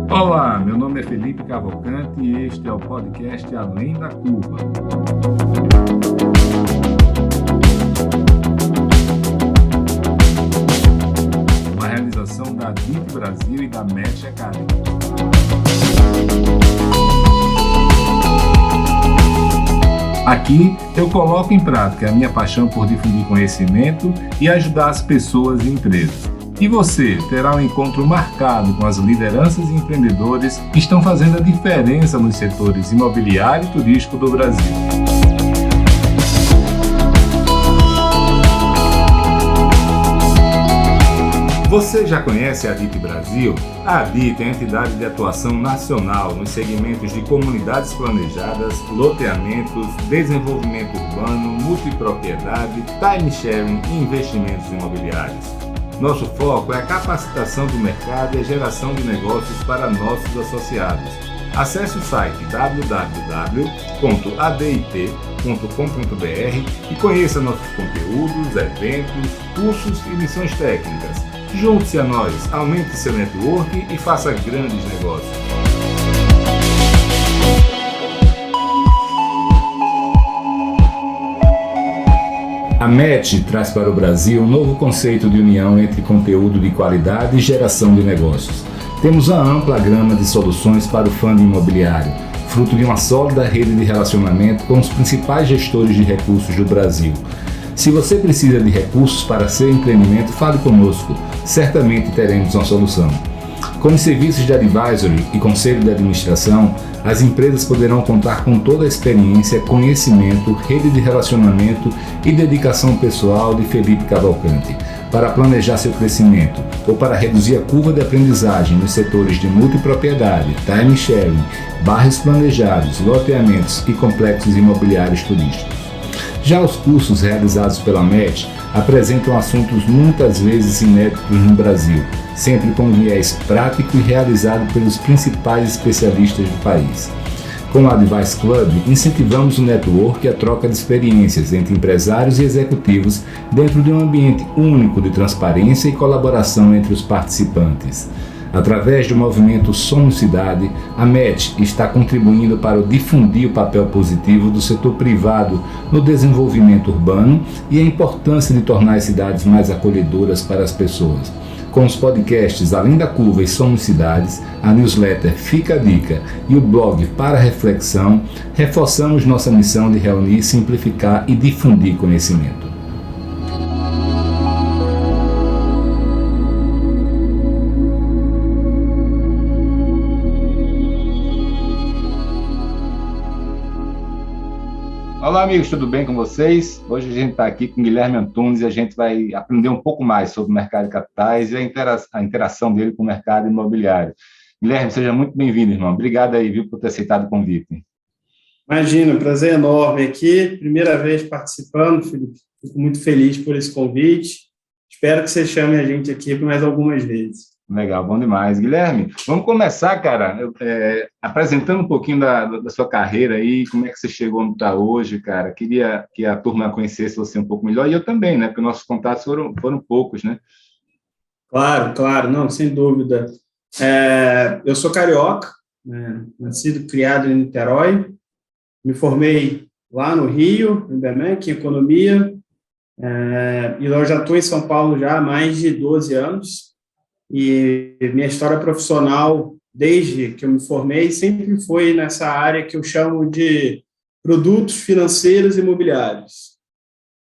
Olá, meu nome é Felipe Cavalcante e este é o podcast Além da Curva. Uma realização da DIT Brasil e da Match Academy. Aqui eu coloco em prática a minha paixão por difundir conhecimento e ajudar as pessoas e empresas. E você terá um encontro marcado com as lideranças e empreendedores que estão fazendo a diferença nos setores imobiliário e turístico do Brasil. Você já conhece a DIT Brasil? A DIT é a entidade de atuação nacional nos segmentos de comunidades planejadas, loteamentos, desenvolvimento urbano, multipropriedade, time sharing e investimentos imobiliários. Nosso foco é a capacitação do mercado e a geração de negócios para nossos associados. Acesse o site www.adit.com.br e conheça nossos conteúdos, eventos, cursos e lições técnicas. Junte-se a nós, aumente seu network e faça grandes negócios. A Match traz para o Brasil um novo conceito de união entre conteúdo de qualidade e geração de negócios. Temos uma ampla gama de soluções para o fundo imobiliário, fruto de uma sólida rede de relacionamento com os principais gestores de recursos do Brasil. Se você precisa de recursos para seu empreendimento, fale conosco, certamente teremos uma solução. Com os serviços de advisory e conselho de administração, as empresas poderão contar com toda a experiência, conhecimento, rede de relacionamento e dedicação pessoal de Felipe Cavalcante para planejar seu crescimento ou para reduzir a curva de aprendizagem nos setores de multipropriedade, time sharing, bairros planejados, loteamentos e complexos imobiliários turísticos. Já os cursos realizados pela Match apresentam assuntos muitas vezes inéditos no Brasil, sempre com viés prático e realizado pelos principais especialistas do país. Com o Advice Club, incentivamos o network e a troca de experiências entre empresários e executivos dentro de um ambiente único de transparência e colaboração entre os participantes. Através do movimento Somos Cidade, a Match está contribuindo para difundir o papel positivo do setor privado no desenvolvimento urbano e a importância de tornar as cidades mais acolhedoras para as pessoas. Com os podcasts Além da Curva e Somos Cidades, a newsletter Fica a Dica e o blog Para Reflexão, reforçamos nossa missão de reunir, simplificar e difundir conhecimento. Olá amigos, tudo bem com vocês? Hoje a gente está aqui com o Guilherme Antunes e a gente vai aprender um pouco mais sobre o mercado de capitais e a interação dele com o mercado imobiliário. Guilherme, seja muito bem-vindo, irmão. Obrigado aí, viu, por ter aceitado o convite. Imagina, prazer enorme aqui. Primeira vez participando, Felipe. Fico muito feliz por esse convite. Espero que você chame a gente aqui por mais algumas vezes. Legal, bom demais. Guilherme, vamos começar, cara, apresentando um pouquinho da sua carreira aí, como é que você chegou onde está hoje, cara. Queria que a turma conhecesse você um pouco melhor, e eu também, né, porque nossos contatos foram poucos, né? Claro, não, sem dúvida. Eu sou carioca, né, nascido e criado em Niterói, me formei lá no Rio, no IBMEC, em Economia, e eu já estou em São Paulo já há mais de 12 anos, e minha história profissional, desde que eu me formei, sempre foi nessa área que eu chamo de produtos financeiros e imobiliários.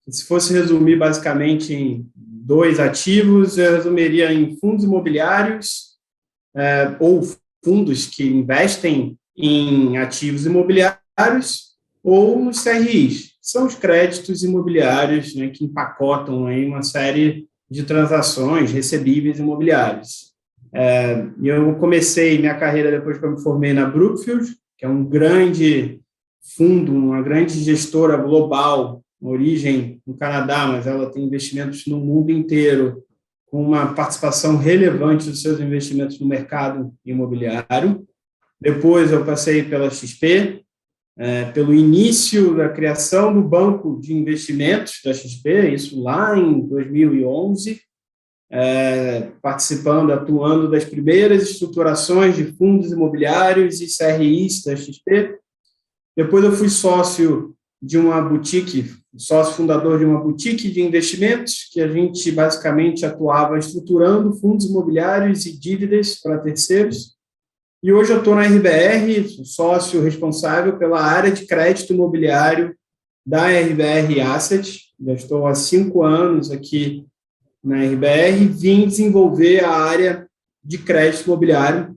Se fosse resumir basicamente em 2 ativos, eu resumiria em fundos imobiliários ou fundos que investem em ativos imobiliários ou nos CRIs. São os créditos imobiliários, né, que empacotam aí uma série de transações recebíveis imobiliários. Eu comecei minha carreira depois que eu me formei na Brookfield, que é um grande fundo, uma grande gestora global, origem no Canadá, mas ela tem investimentos no mundo inteiro, com uma participação relevante dos seus investimentos no mercado imobiliário. Depois eu passei pela XP, pelo início da criação do Banco de Investimentos da XP, isso lá em 2011, participando, atuando das primeiras estruturações de fundos imobiliários e CRIs da XP. Depois eu fui sócio de uma boutique, sócio fundador de uma boutique de investimentos, que a gente basicamente atuava estruturando fundos imobiliários e dívidas para terceiros. E hoje eu estou na RBR, sócio responsável pela área de crédito imobiliário da RBR Asset. Já estou há 5 anos aqui na RBR, vim desenvolver a área de crédito imobiliário.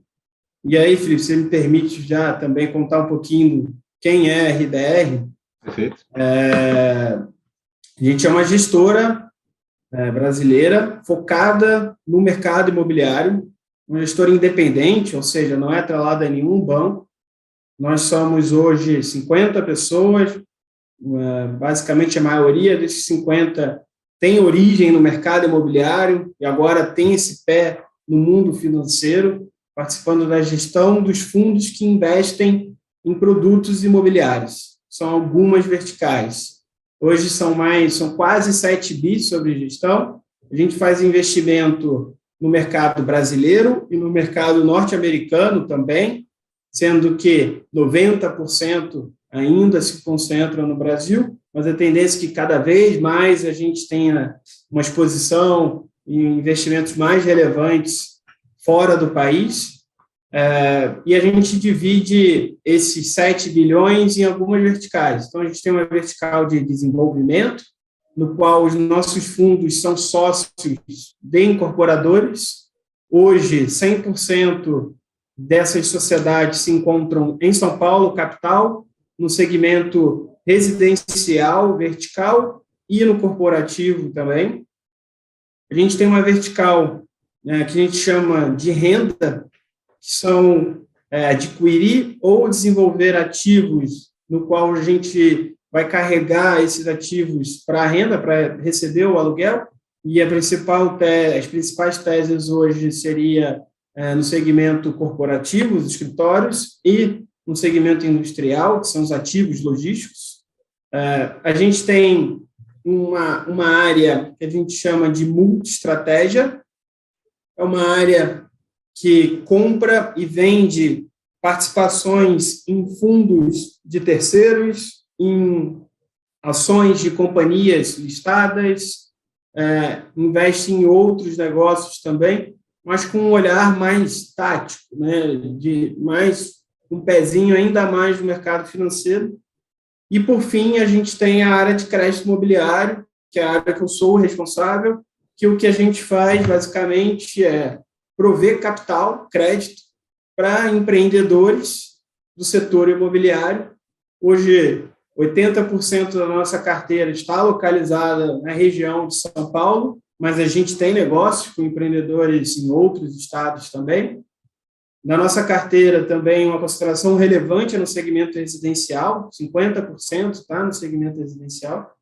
E aí, Felipe, você me permite já também contar um pouquinho quem é a RBR? Perfeito. A gente é uma gestora brasileira focada no mercado imobiliário, uma gestora independente, ou seja, não é atrelada a nenhum banco. Nós somos hoje 50 pessoas, basicamente a maioria desses 50 tem origem no mercado imobiliário e agora tem esse pé no mundo financeiro, participando da gestão dos fundos que investem em produtos imobiliários. São algumas verticais. Hoje são quase 7 bi sobre gestão. A gente faz investimento no mercado brasileiro e no mercado norte-americano também, sendo que 90% ainda se concentram no Brasil, mas a tendência é que cada vez mais a gente tenha uma exposição em investimentos mais relevantes fora do país. E a gente divide esses 7 bilhões em algumas verticais. Então, a gente tem uma vertical de desenvolvimento, no qual os nossos fundos são sócios de incorporadores. Hoje, 100% dessas sociedades se encontram em São Paulo, capital, no segmento residencial, vertical e no corporativo também. A gente tem uma vertical que a gente chama de renda, que são adquirir ou desenvolver ativos no qual a gente vai carregar esses ativos para a renda, para receber o aluguel, e as principais teses hoje seria no segmento corporativo, os escritórios, e no segmento industrial, que são os ativos logísticos. A gente tem uma área que a gente chama de multi-estratégia, é uma área que compra e vende participações em fundos de terceiros, em ações de companhias listadas, investe em outros negócios também, mas com um olhar mais tático, né, um pezinho ainda mais no mercado financeiro. E, por fim, a gente tem a área de crédito imobiliário, que é a área que eu sou responsável, que o que a gente faz, basicamente, é prover capital, crédito, para empreendedores do setor imobiliário. Hoje, 80% da nossa carteira está localizada na região de São Paulo, mas a gente tem negócio com empreendedores em outros estados também. Na nossa carteira, também, uma concentração relevante no segmento residencial, 50% está no segmento residencial.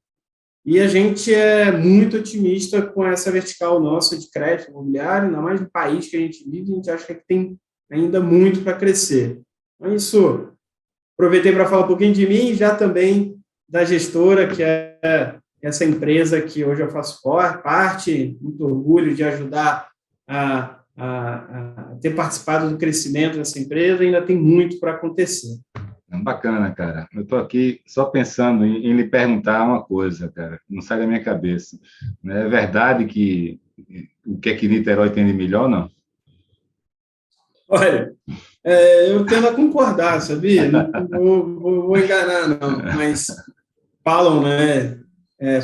E a gente é muito otimista com essa vertical nossa de crédito imobiliário, ainda mais no país que a gente vive, a gente acha que tem ainda muito para crescer. Então, isso, aproveitei para falar um pouquinho de mim e já também da gestora, que é essa empresa que hoje eu faço parte, muito orgulho de ajudar a ter participado do crescimento dessa empresa, ainda tem muito para acontecer. Bacana, cara. Eu estou aqui só pensando em lhe perguntar uma coisa, cara, não sai da minha cabeça. É verdade que o que é que Niterói tem de melhor, não? Olha, eu tendo a concordar, sabia? Não vou enganar, não, mas falam, né?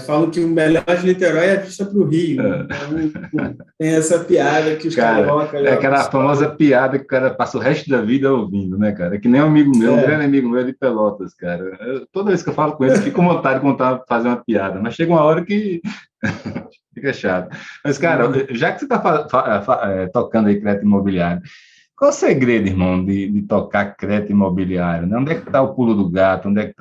Falam que o melhor de Niterói é a vista para o Rio. Então, tem essa piada que os cariocas... É aquela famosa piada que o cara passa o resto da vida ouvindo, né, cara? É que nem um amigo meu, um grande amigo meu de Pelotas, cara. Toda vez que eu falo com ele, fico com vontade de fazer uma piada, mas chega uma hora que fica chato. Mas, cara, já que você está tocando aí crédito imobiliário, qual o segredo, irmão, de tocar crédito imobiliário? Né? Onde é que está o pulo do gato? Onde é que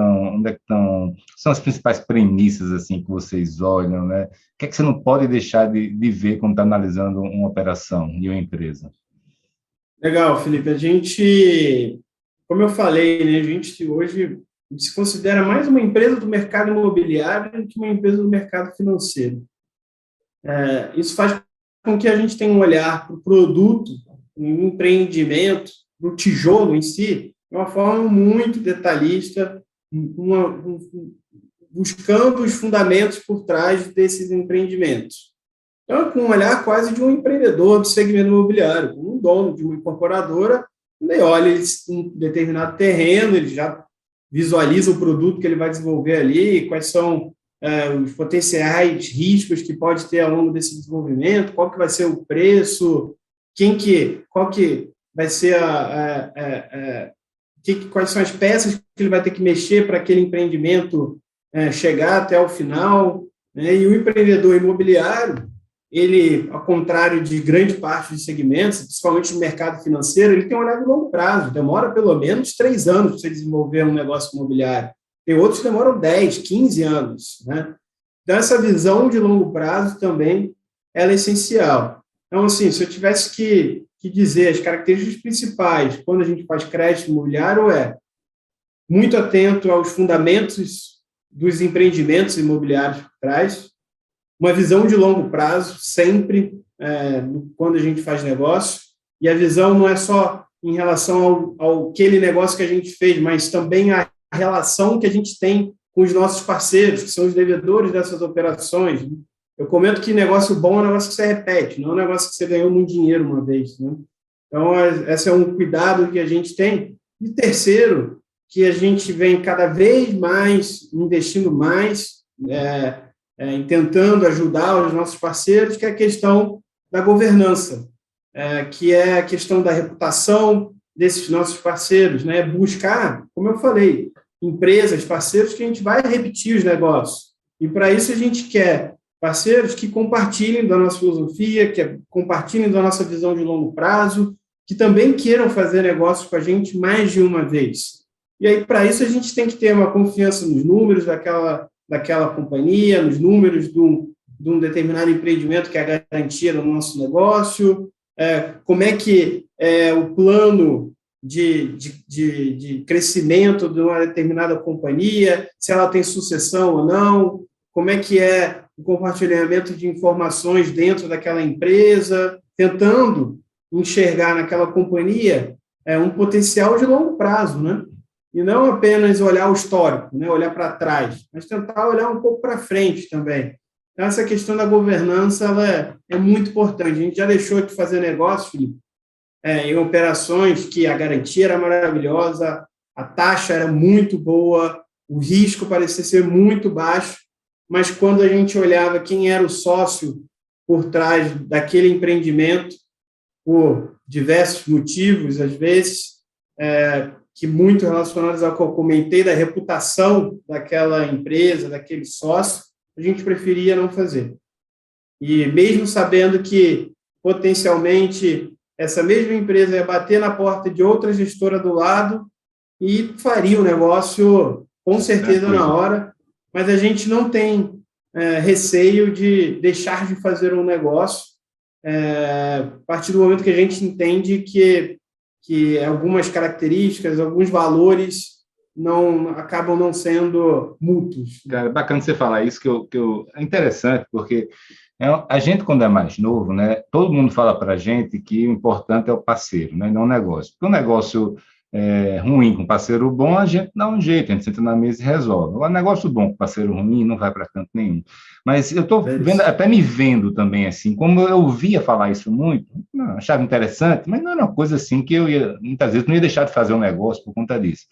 são as principais premissas assim que vocês olham, né? O que é que você não pode deixar de ver quando está analisando uma operação e uma empresa? Legal, Felipe. A gente, como eu falei, né, a gente hoje A gente se considera mais uma empresa do mercado imobiliário do que uma empresa do mercado financeiro. Isso faz com que a gente tenha um olhar para o produto, um empreendimento, para o tijolo em si, de uma forma muito detalhista, buscando os fundamentos por trás desses empreendimentos. Então, com um olhar quase de um empreendedor do segmento imobiliário, um dono de uma incorporadora, ele olha um determinado terreno, ele já visualiza o produto que ele vai desenvolver ali, quais são os potenciais riscos que pode ter ao longo desse desenvolvimento, qual que vai ser o preço, qual que vai ser quais são as peças que ele vai ter que mexer para aquele empreendimento chegar até o final, né? E o empreendedor imobiliário, ele, ao contrário de grande parte dos segmentos, principalmente no mercado financeiro, ele tem um olhar de longo prazo, demora pelo menos 3 anos para você desenvolver um negócio imobiliário. Tem outros que demoram 10, 15 anos, né? Então, essa visão de longo prazo também ela é essencial. Então, assim, se eu tivesse que dizer as características principais quando a gente faz crédito imobiliário, muito atento aos fundamentos dos empreendimentos imobiliários por trás, uma visão de longo prazo, sempre, quando a gente faz negócio, e a visão não é só em relação ao aquele negócio que a gente fez, mas também a relação que a gente tem com os nossos parceiros, que são os devedores dessas operações. Eu comento que negócio bom é um negócio que você repete, não é um negócio que você ganhou muito dinheiro uma vez, né? Então, esse é um cuidado que a gente tem. E terceiro, que a gente vem cada vez mais investindo mais, tentando ajudar os nossos parceiros, que é a questão da governança, que é a questão da reputação desses nossos parceiros, né? Buscar, como eu falei, empresas, parceiros que a gente vai repetir os negócios. E, para isso, a gente quer parceiros que compartilhem da nossa filosofia, que compartilhem da nossa visão de longo prazo, que também queiram fazer negócios com a gente mais de uma vez. E aí, para isso, a gente tem que ter uma confiança nos números daquela companhia, nos números de um determinado empreendimento que é a garantia do nosso negócio, como é que é o plano de crescimento de uma determinada companhia, se ela tem sucessão ou não, como é que é o compartilhamento de informações dentro daquela empresa, tentando enxergar naquela companhia um potencial de longo prazo, né? E não apenas olhar o histórico, né? Olhar para trás, mas tentar olhar um pouco para frente também. Então, essa questão da governança ela é muito importante. A gente já deixou de fazer negócio, Felipe, em operações que a garantia era maravilhosa, a taxa era muito boa, o risco parecia ser muito baixo, mas quando a gente olhava quem era o sócio por trás daquele empreendimento, por diversos motivos, às vezes, que muito relacionados ao que eu comentei, da reputação daquela empresa, daquele sócio, a gente preferia não fazer. E mesmo sabendo que, potencialmente, essa mesma empresa ia bater na porta de outra gestora do lado e faria o negócio, com certeza, na hora, mas a gente não tem receio de deixar de fazer um negócio a partir do momento que a gente entende que algumas características, alguns valores acabam não sendo mútuos. Cara, bacana você falar isso, é interessante, porque a gente, quando é mais novo, né, todo mundo fala para a gente que o importante é o parceiro, né, não o negócio. Porque o negócio ruim com parceiro bom, a gente dá um jeito, a gente senta na mesa e resolve. O negócio bom com parceiro ruim não vai para canto nenhum. Mas eu estou até me vendo também, assim, como eu ouvia falar isso muito, achava interessante, mas não era uma coisa assim que eu muitas vezes não ia deixar de fazer um negócio por conta disso.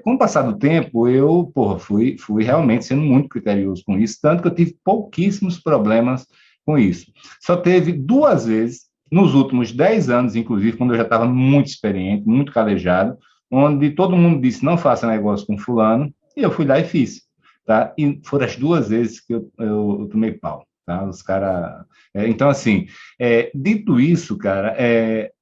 Com o passar do tempo, eu fui realmente sendo muito criterioso com isso, tanto que eu tive pouquíssimos problemas com isso. Só teve 2 vezes, nos últimos 10 anos, inclusive, quando eu já estava muito experiente, muito calejado, onde todo mundo disse, não faça negócio com fulano, e eu fui lá e fiz. Tá? E foram as 2 vezes que eu tomei pau. Tá? Os caras... então, assim, dito isso, cara,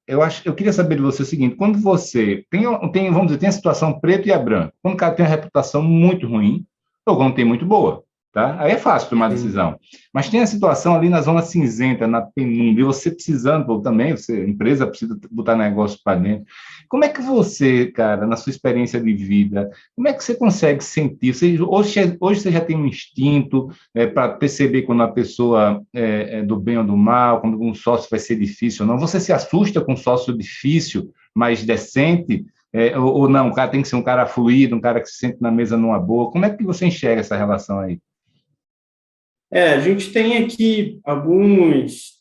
eu queria saber de você o seguinte, quando você vamos dizer, tem a situação preto e a branco, quando o cara tem uma reputação muito ruim, ou quando tem muito boa, tá? Aí é fácil tomar decisão. Mas tem a situação ali na zona cinzenta, na penumbra, e você precisando, pô, também, você, a empresa precisa botar negócio para dentro. Como é que você, cara, na sua experiência de vida, como é que você consegue sentir? Hoje você já tem um instinto para perceber quando a pessoa é do bem ou do mal, quando um sócio vai ser difícil ou não? Você se assusta com um sócio difícil, mas decente? Ou não, o cara tem que ser um cara fluido, um cara que se sente na mesa numa boa. Como é que você enxerga essa relação aí? A gente tem aqui alguns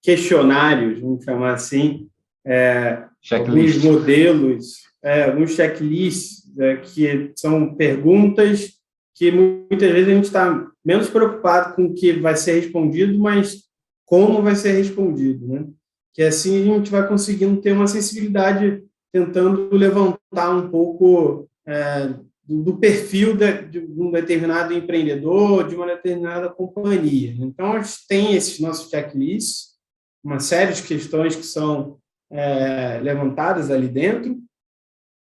questionários, vamos chamar assim, alguns modelos, alguns checklists, que são perguntas que muitas vezes a gente está menos preocupado com o que vai ser respondido, mas como vai ser respondido, né? Que assim a gente vai conseguindo ter uma sensibilidade, tentando levantar um pouco do perfil de um determinado empreendedor, de uma determinada companhia. Então, a gente tem esses nossos checklists, uma série de questões que são levantadas ali dentro,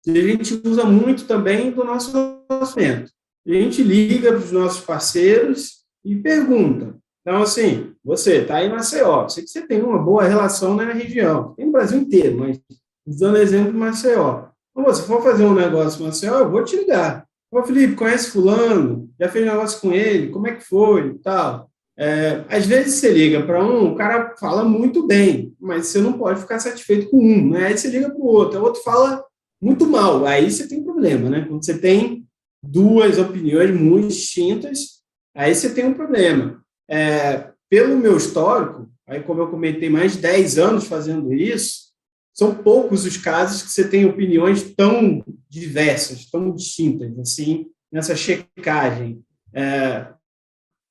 e a gente usa muito também do nosso relacionamento. A gente liga para os nossos parceiros e pergunta. Então, assim, você está aí em Maceió, sei que você tem uma boa relação na região, tem no Brasil inteiro, mas usando exemplo de Maceió. Então, se for fazer um negócio em Maceió, eu vou te ligar. Ô, Felipe, conhece fulano? Já fez negócio com ele? Como é que foi? E tal. Às vezes você liga para um, o cara fala muito bem, mas você não pode ficar satisfeito com um, né? Aí você liga para o outro fala muito mal, aí você tem problema, né? Quando você tem duas opiniões muito distintas, aí você tem um problema. Pelo meu histórico, aí como eu comentei, mais de 10 anos fazendo isso, são poucos os casos que você tem opiniões tão diversas, tão distintas, assim, nessa checagem.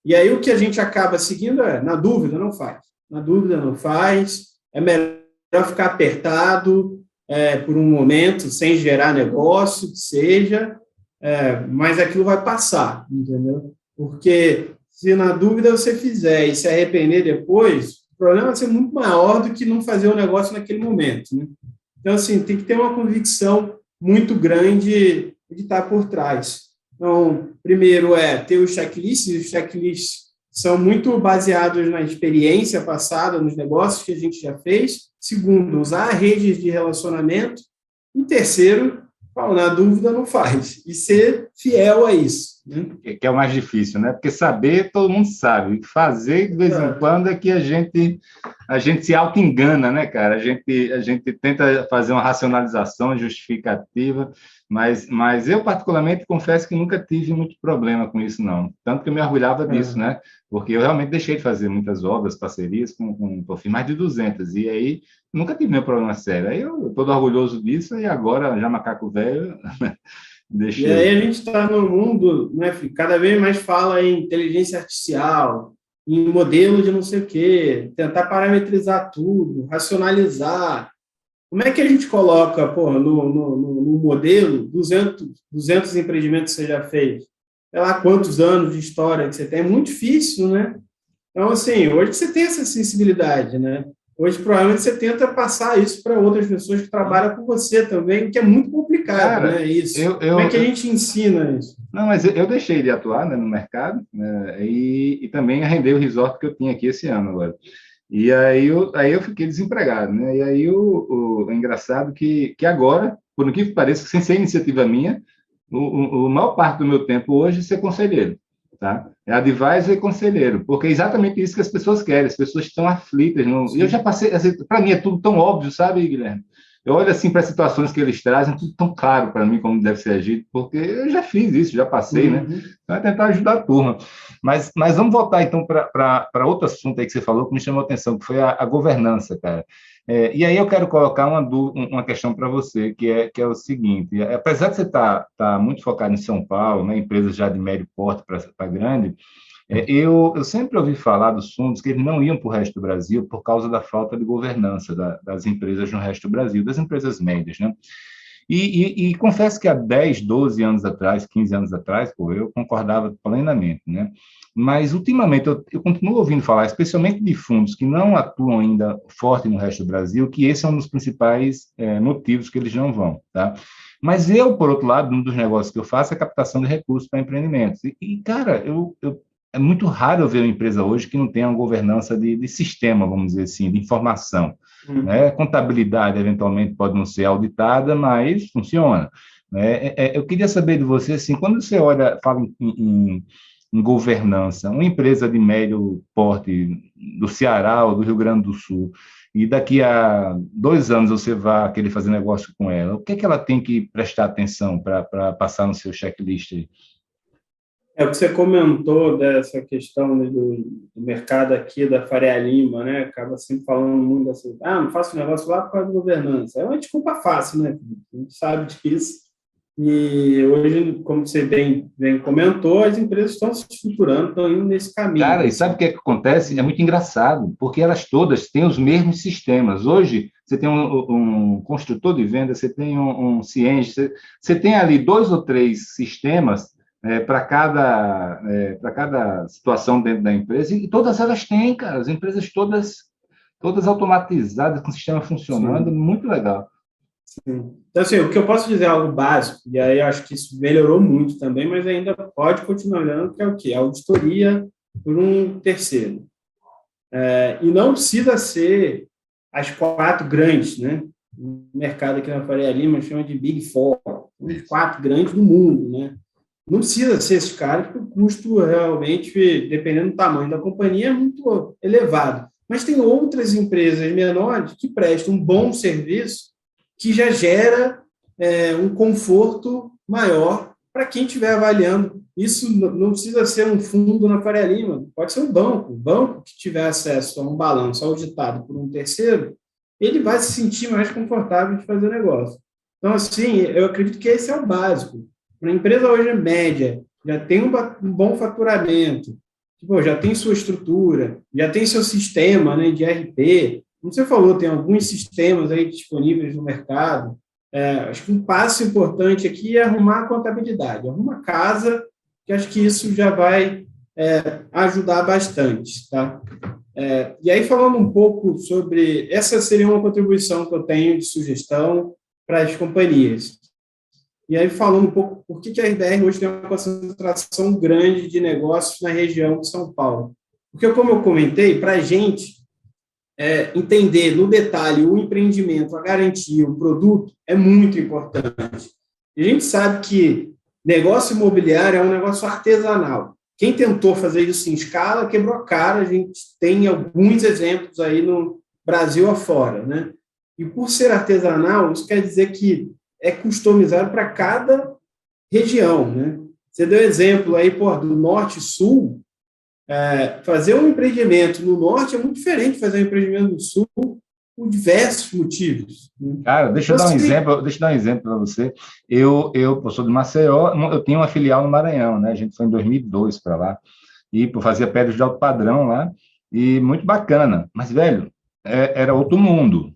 E aí o que a gente acaba seguindo na dúvida, não faz. Na dúvida, não faz. É melhor ficar apertado por um momento, sem gerar negócio, que seja, mas aquilo vai passar, entendeu? Porque se na dúvida você fizer e se arrepender depois, o problema vai ser muito maior do que não fazer o negócio naquele momento, né? Então, assim, tem que ter uma convicção muito grande de estar por trás. Então, primeiro ter os checklists são muito baseados na experiência passada, nos negócios que a gente já fez. Segundo, usar redes de relacionamento. E terceiro, na dúvida não faz. E ser fiel a isso, né? Que é o mais difícil, né? Porque saber, todo mundo sabe. Fazer, de vez em quando, é que a gente se auto-engana, né, cara? A gente tenta fazer uma racionalização justificativa, mas eu, particularmente, confesso que nunca tive muito problema com isso, não. Tanto que eu me orgulhava disso, né? Porque eu realmente deixei de fazer muitas obras, parcerias, fiz mais de 200, e aí nunca tive nenhum problema sério. Aí eu estou orgulhoso disso, e agora, já macaco velho... E aí a gente está no mundo, né, cada vez mais fala em inteligência artificial, em modelo de não sei o quê, tentar parametrizar tudo, racionalizar. Como é que a gente coloca, no modelo 200 empreendimentos que você já fez? Sei lá quantos anos de história que você tem, é muito difícil, né? Então, assim, hoje você tem essa sensibilidade, né? Hoje, provavelmente, você tenta passar isso para outras pessoas que trabalham com você também, que é muito complicado, cara, né? Isso. Como é que a gente ensina isso? Não, mas eu deixei de atuar, né, no mercado, né, e também arrendei o resort que eu tinha aqui esse ano agora. E aí eu fiquei desempregado, né? E aí é engraçado que agora, por que pareça, sem ser iniciativa minha, a maior parte do meu tempo hoje é ser conselheiro. Tá? É advisor e conselheiro, porque é exatamente isso que as pessoas querem, as pessoas estão aflitas. E eu já passei, assim, para mim é tudo tão óbvio, sabe, Guilherme? Eu olho assim para as situações que eles trazem, tudo tão claro para mim como deve ser agido, porque eu já fiz isso, já passei, né? Então é tentar ajudar a turma. Mas vamos voltar então para outro assunto aí que você falou que me chamou a atenção, que foi a governança, cara. E aí eu quero colocar uma questão para você, que é o seguinte: apesar de você estar muito focado em São Paulo, né, empresas já de médio porte para grande, eu sempre ouvi falar dos fundos que eles não iam para o resto do Brasil por causa da falta de governança das empresas no resto do Brasil, das empresas médias, né? E confesso que há 10, 12 anos atrás, 15 anos atrás, pô, eu concordava plenamente, né? Mas, ultimamente, eu continuo ouvindo falar, especialmente de fundos que não atuam ainda forte no resto do Brasil, que esse é um dos principais motivos que eles não vão, tá? Mas eu, por outro lado, um dos negócios que eu faço é captação de recursos para empreendimentos. Cara, é muito raro eu ver uma empresa hoje que não tenha uma governança de sistema, vamos dizer assim, de informação, né? Contabilidade, eventualmente, pode não ser auditada, mas funciona, né? Eu queria saber de você, assim, quando você olha, fala em governança, uma empresa de médio porte do Ceará ou do Rio Grande do Sul, e daqui a 2 anos você vai querer fazer negócio com ela, o que é que ela tem que prestar atenção para passar no seu checklist aí? É o que você comentou dessa questão, né, do mercado aqui da Faria Lima, né? Acaba sempre falando muito assim, não faço negócio lá por causa da governança. É uma desculpa fácil, né? A gente sabe disso. E hoje, como você bem comentou, as empresas estão se estruturando, estão indo nesse caminho. Cara, e sabe o que é que acontece? É muito engraçado, porque elas todas têm os mesmos sistemas. Hoje, você tem um construtor de venda, você tem um Cienge, você tem ali 2 ou 3 sistemas para cada situação dentro da empresa, e todas elas têm, cara, as empresas todas automatizadas, com o sistema funcionando, Sim. muito legal. Sim. Então, assim, o que eu posso dizer é algo básico, e aí eu acho que isso melhorou muito também, mas ainda pode continuar olhando, que é o quê? A auditoria por um terceiro. E não precisa ser as 4 grandes, né? O mercado aqui na Faria Lima chama de Big Four, os 4 grandes do mundo, né? Não precisa ser esses caras, porque o custo realmente, dependendo do tamanho da companhia, é muito elevado. Mas tem outras empresas menores que prestam um bom serviço que já gera um conforto maior para quem estiver avaliando. Isso não precisa ser um fundo na Faria Lima, pode ser um banco. O banco que tiver acesso a um balanço auditado por um terceiro, ele vai se sentir mais confortável de fazer negócio. Então, assim, eu acredito que esse é o básico. Uma empresa hoje é média, já tem um bom faturamento, já tem sua estrutura, já tem seu sistema, né, de RP. Como você falou, tem alguns sistemas aí disponíveis no mercado. Acho que um passo importante aqui é arrumar a contabilidade. Arruma a casa, que acho que isso já vai ajudar bastante. Tá? E aí, falando um pouco sobre... Essa seria uma contribuição que eu tenho de sugestão para as companhias. E aí, falando um pouco por que a RBR hoje tem uma concentração grande de negócios na região de São Paulo. Porque, como eu comentei, para a gente entender no detalhe o empreendimento, a garantia, o produto, é muito importante. E a gente sabe que negócio imobiliário é um negócio artesanal. Quem tentou fazer isso em escala quebrou a cara. A gente tem alguns exemplos aí no Brasil afora, né? E por ser artesanal, isso quer dizer que é customizado para cada região, né? Você deu exemplo aí, do norte e sul. Fazer um empreendimento no norte é muito diferente de fazer um empreendimento no sul por diversos motivos. Cara, deixa eu dar um exemplo para você. Eu sou de Maceió, eu tenho uma filial no Maranhão, né? A gente foi em 2002 para lá, e fazia pedras de alto padrão lá, e muito bacana. Mas, velho, era outro mundo.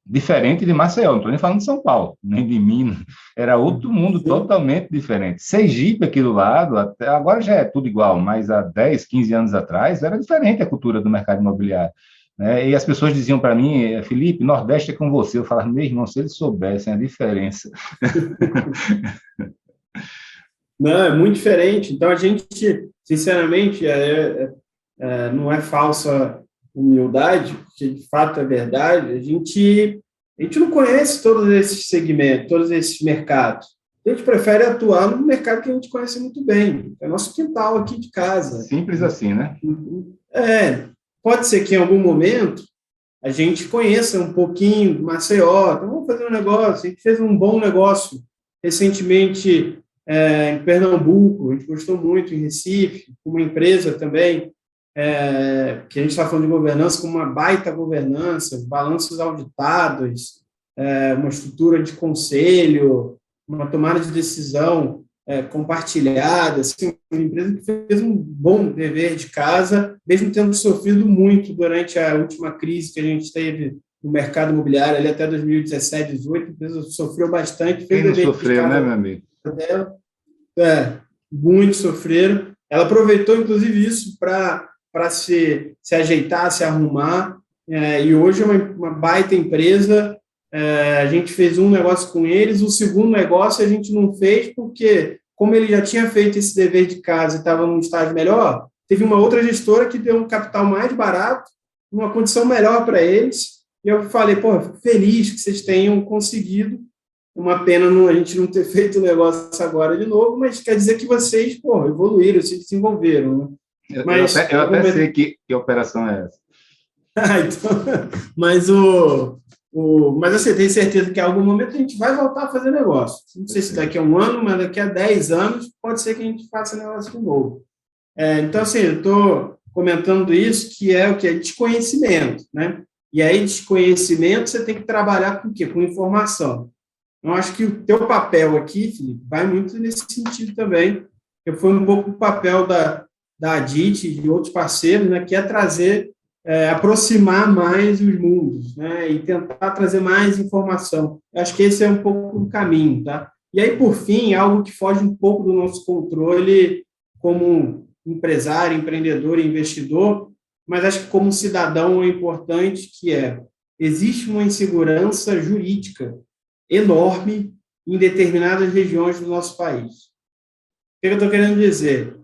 Diferente de Maceió, não estou nem falando de São Paulo, nem de Minas, era outro mundo totalmente diferente. Sergipe aqui do lado, até agora já é tudo igual, mas há 10, 15 anos atrás era diferente a cultura do mercado imobiliário, né? E as pessoas diziam para mim, Felipe, Nordeste é com você. Eu falava, meu irmão, se eles soubessem a diferença. Não, é muito diferente. Então, a gente, sinceramente, não é falsa humildade, porque de fato é verdade, a gente não conhece todos esses segmentos, todos esses mercados. A gente prefere atuar no mercado que a gente conhece muito bem, é nosso quintal aqui de casa. Simples assim, né? Pode ser que em algum momento a gente conheça um pouquinho do Maceió, então vamos fazer um negócio. A gente fez um bom negócio recentemente em Pernambuco, a gente gostou muito em Recife, uma empresa também, que a gente está falando de governança, com uma baita governança, balanços auditados, uma estrutura de conselho, uma tomada de decisão compartilhada, assim, uma empresa que fez um bom dever de casa, mesmo tendo sofrido muito durante a última crise que a gente teve no mercado imobiliário ali até 2017, 2018, a empresa sofreu bastante, Quem fez o não dever de sofreu, né, casa meu amigo? dela, muito sofreram. Ela aproveitou, inclusive, isso para se ajeitar, se arrumar, e hoje é uma baita empresa. A gente fez um negócio com eles, o segundo negócio a gente não fez porque, como ele já tinha feito esse dever de casa e estava num estágio melhor, teve uma outra gestora que deu um capital mais barato, uma condição melhor para eles, e eu falei, pô, fico feliz que vocês tenham conseguido. Uma pena a gente não ter feito o negócio agora de novo, mas quer dizer que vocês, pô, evoluíram, se desenvolveram, né? Mas, Eu até sei que operação é essa. então, mas mas assim, eu tenho certeza que em algum momento a gente vai voltar a fazer negócio. Não sei se daqui a um ano, mas daqui a 10 anos pode ser que a gente faça negócio de novo. Então, assim, eu estou comentando isso, que é o que é desconhecimento, né? E aí, desconhecimento, você tem que trabalhar com o quê? Com informação. Eu acho que o teu papel aqui, Felipe, vai muito nesse sentido também. Foi um pouco o papel da Adit e de outros parceiros, né, que é trazer, aproximar mais os mundos, né, e tentar trazer mais informação. Eu acho que esse é um pouco o caminho, tá? E aí, por fim, algo que foge um pouco do nosso controle como empresário, empreendedor e investidor, mas acho que como cidadão é importante, que existe uma insegurança jurídica enorme em determinadas regiões do nosso país. O que eu estou querendo dizer?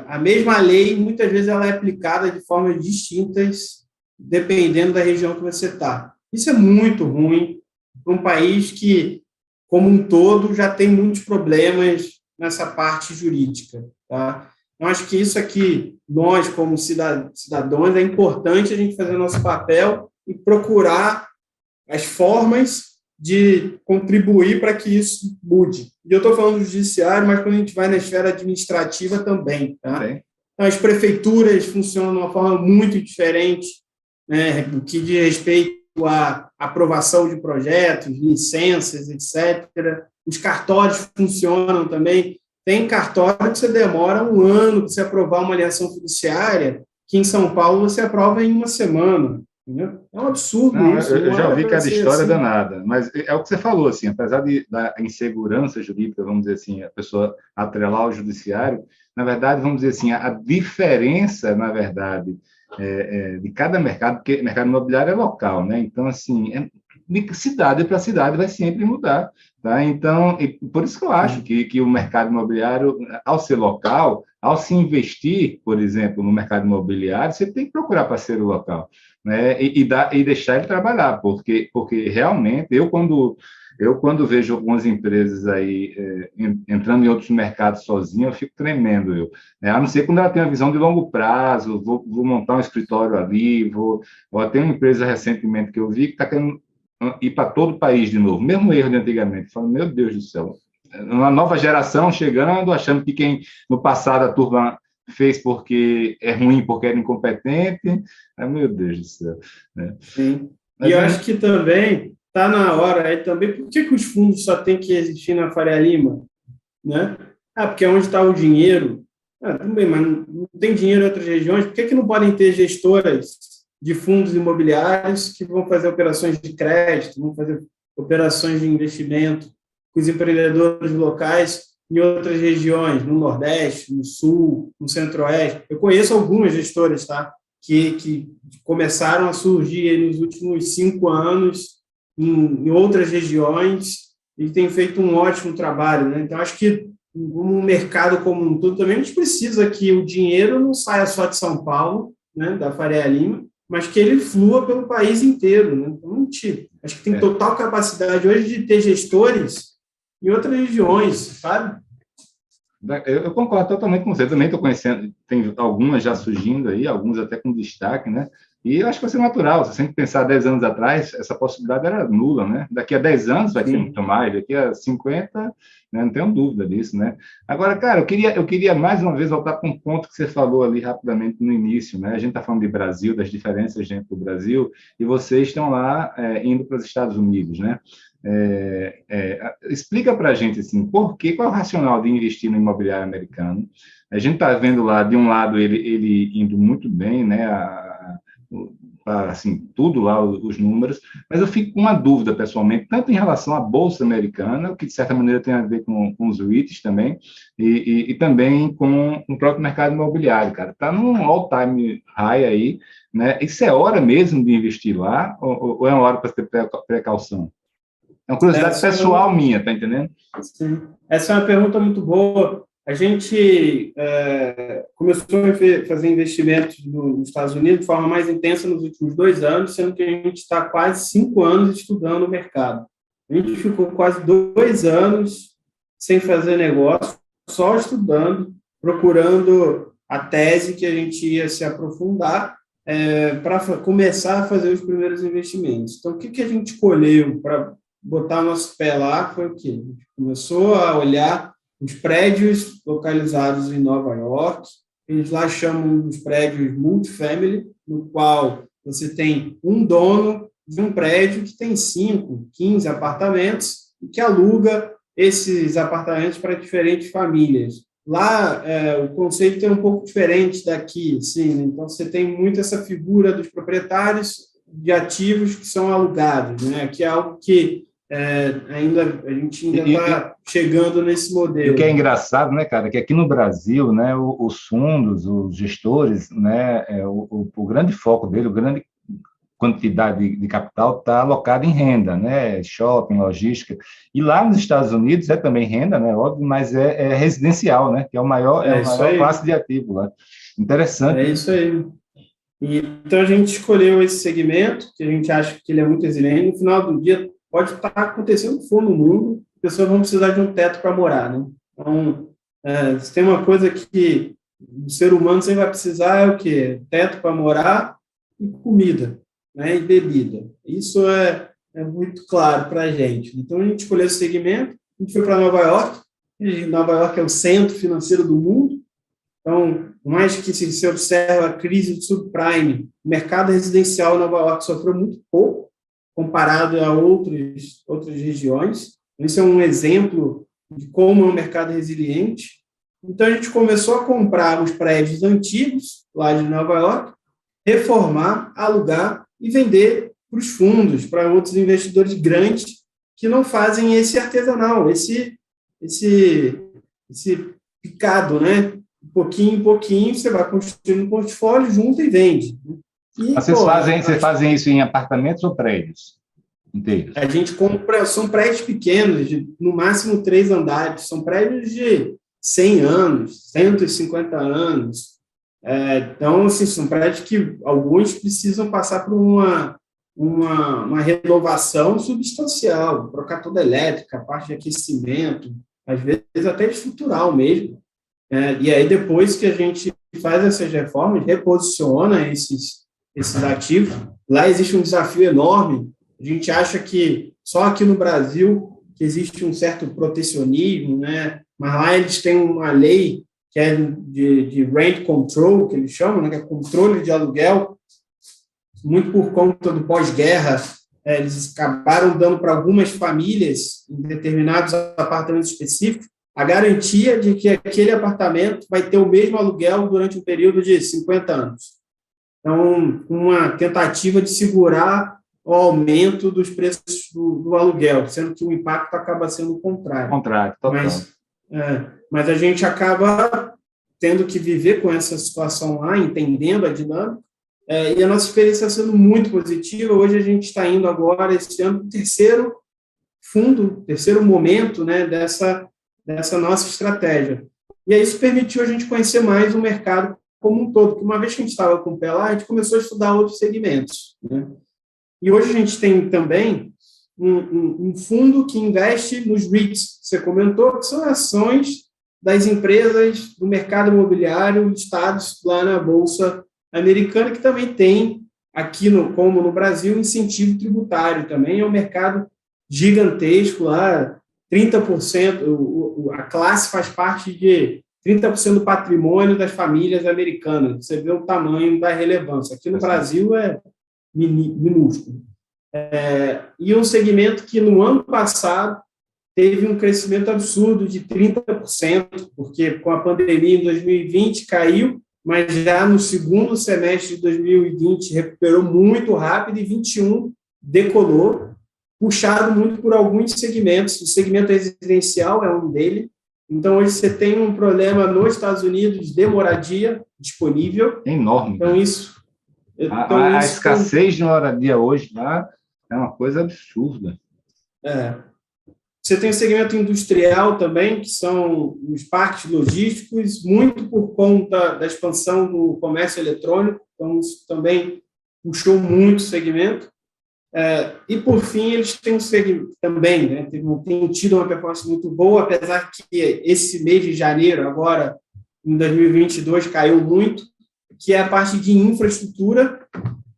A mesma lei, muitas vezes, ela é aplicada de formas distintas, dependendo da região que você está. Isso é muito ruim para um país que, como um todo, já tem muitos problemas nessa parte jurídica. Tá? Eu acho que isso aqui, nós, como cidadãos, é importante a gente fazer nosso papel e procurar as formas de contribuir para que isso mude. E eu estou falando do judiciário, mas quando a gente vai na esfera administrativa também. Tá? Então, as prefeituras funcionam de uma forma muito diferente, né, no que diz respeito à aprovação de projetos, licenças, etc. Os cartórios funcionam também. Tem cartório que você demora um ano para você aprovar uma alienação fiduciária, que em São Paulo você aprova em uma semana. É um absurdo. Não, isso. eu já ouvi cada história assim. danada, mas é o que você falou, assim, apesar da insegurança jurídica, vamos dizer assim, a pessoa atrelar ao judiciário, na verdade, vamos dizer assim, a diferença, na verdade, de cada mercado, porque mercado imobiliário é local, né? Então, assim, de cidade para cidade vai sempre mudar, tá? Então, por isso que eu acho que o mercado imobiliário, ao ser local, ao se investir, por exemplo, no mercado imobiliário, você tem que procurar parceiro local, né? E deixar ele trabalhar, porque realmente, quando vejo algumas empresas aí entrando em outros mercados sozinho, eu fico tremendo, né? A não ser quando ela tem uma visão de longo prazo, vou montar um escritório ali, tem uma empresa recentemente que eu vi que está querendo ir para todo o país de novo, mesmo erro de antigamente. Falo, meu Deus do céu, uma nova geração chegando, achando que quem no passado a turma fez porque é ruim, porque era incompetente. Meu Deus do céu. Né? Sim. E eu acho que também está na hora, aí também, por que os fundos só têm que existir na Faria Lima? Né? Porque é onde está o dinheiro. Tudo bem, mas não tem dinheiro em outras regiões, por que não podem ter gestoras de fundos imobiliários que vão fazer operações de crédito, vão fazer operações de investimento com os empreendedores locais em outras regiões, no Nordeste, no Sul, no Centro-Oeste? Eu conheço algumas gestoras, tá? Que começaram a surgir nos últimos 5 anos em outras regiões e têm feito um ótimo trabalho, né? Então, acho que no mercado como um todo também a gente precisa que o dinheiro não saia só de São Paulo, né, da Faria Lima, mas que ele flua pelo país inteiro, né? Então, acho que tem total capacidade hoje de ter gestores em outras regiões, sabe? Eu concordo totalmente com você. Também estou conhecendo, tem algumas já surgindo aí, alguns até com destaque, né? E eu acho que vai ser natural. Se a gente pensar 10 anos atrás, essa possibilidade era nula, né? Daqui a 10 anos vai ter muito mais, daqui a 50, né? Não tenho dúvida disso, né? Agora, cara, eu queria mais uma vez voltar para um ponto que você falou ali rapidamente no início, né? A gente está falando de Brasil, das diferenças dentro do Brasil, e vocês estão lá indo para os Estados Unidos, né? Explica para a gente assim, qual é o racional de investir no imobiliário americano? A gente está vendo lá, de um lado, ele indo muito bem, né? assim, tudo lá, os números, mas eu fico com uma dúvida, pessoalmente, tanto em relação à Bolsa Americana, que de certa maneira tem a ver com os REITs também, e também com o próprio mercado imobiliário, cara. Está num all-time high aí, né? Isso é hora mesmo de investir lá, ou é uma hora para ter precaução? É uma curiosidade pessoal minha, tá entendendo? Sim. Essa é uma pergunta muito boa. A gente começou a fazer investimentos nos Estados Unidos de forma mais intensa nos últimos 2 anos, sendo que a gente está quase 5 anos estudando o mercado. A gente ficou quase 2 anos sem fazer negócio, só estudando, procurando a tese que a gente ia se aprofundar para começar a fazer os primeiros investimentos. Então, o que a gente escolheu para botar o nosso pé lá foi o quê? A gente começou a olhar os prédios localizados em Nova York, eles lá chamam dos prédios multifamily, no qual você tem um dono de um prédio que tem 5, 15 apartamentos e que aluga esses apartamentos para diferentes famílias. Lá, o conceito é um pouco diferente daqui, sim. Então, você tem muito essa figura dos proprietários de ativos que são alugados, né? Que é algo que a gente ainda está chegando nesse modelo. E o que é engraçado, né, cara, que aqui no Brasil, né, os fundos, os gestores, né, o grande foco dele, a grande quantidade de capital está alocada em renda, né, shopping, logística. E lá nos Estados Unidos é também renda, né, óbvio, mas é residencial, né, que é a maior classe de ativo lá. Interessante. É isso aí. Então, a gente escolheu esse segmento, que a gente acha que ele é muito resiliente. No final do dia, pode estar acontecendo fome no mundo, as pessoas vão precisar de um teto para morar, né? Então, se tem uma coisa que o ser humano sempre vai precisar, é o quê? Teto para morar e comida, né? E bebida. Isso é muito claro para a gente. Então, a gente escolheu esse segmento, a gente foi para Nova York, e Nova York é o centro financeiro do mundo. Então, por mais que se observa a crise do subprime, o mercado residencial em Nova York sofreu muito pouco, comparado a outras regiões. Esse é um exemplo de como é um mercado resiliente. Então, a gente começou a comprar os prédios antigos, lá de Nova York, reformar, alugar e vender para os fundos, para outros investidores grandes que não fazem esse artesanal, esse picado, né? De pouquinho em pouquinho, você vai construindo um portfólio, junta e vende. Vocês fazem isso em apartamentos ou prédios inteiros? A gente compra, são prédios pequenos, de no máximo 3 andares, são prédios de 100 anos, 150 anos. Então, assim, são prédios que alguns precisam passar por uma renovação substancial, trocar toda a elétrica, a parte de aquecimento, às vezes até estrutural mesmo. E aí, depois que a gente faz essas reformas, reposiciona esses ativos, lá existe um desafio enorme. A gente acha que só aqui no Brasil que existe um certo protecionismo, né? Mas lá eles têm uma lei que é de rent control, que eles chamam, né? Que é controle de aluguel, muito por conta do pós-guerra. Eles acabaram dando para algumas famílias, em determinados apartamentos específicos, a garantia de que aquele apartamento vai ter o mesmo aluguel durante um período de 50 anos. Então, uma tentativa de segurar o aumento dos preços do aluguel, sendo que o impacto acaba sendo o contrário. Total. Mas a gente acaba tendo que viver com essa situação lá, entendendo a dinâmica, e a nossa experiência está sendo muito positiva. Hoje a gente está indo agora, esse ano, para o terceiro momento, né, dessa nossa estratégia. E aí isso permitiu a gente conhecer mais o mercado como um todo, porque uma vez que a gente estava com o pé lá, a gente começou a estudar outros segmentos, né? E hoje a gente tem também um fundo que investe nos REITs, você comentou, que são ações das empresas do mercado imobiliário listados lá na Bolsa Americana, que também tem, aqui como no Brasil, incentivo tributário também. É um mercado gigantesco lá, 30%, a classe faz parte de 30% do patrimônio das famílias americanas. Você vê o tamanho da relevância. Aqui no Brasil é minúsculo. E um segmento que no ano passado teve um crescimento absurdo de 30%, porque com a pandemia em 2020 caiu, mas já no segundo semestre de 2020 recuperou muito rápido e 2021 decolou, puxado muito por alguns segmentos. O segmento residencial é um dele. Então, hoje você tem um problema nos Estados Unidos de moradia disponível. É enorme. Então, isso... A escassez de moradia hoje lá é uma coisa absurda. Você tem o segmento industrial também, que são os parques logísticos, muito por conta da expansão do comércio eletrônico. Então, isso também puxou muito o segmento. E, por fim, eles têm um segmento também, né, tem tido uma performance muito boa, apesar que esse mês de janeiro, agora, em 2022, caiu muito, que é a parte de infraestrutura,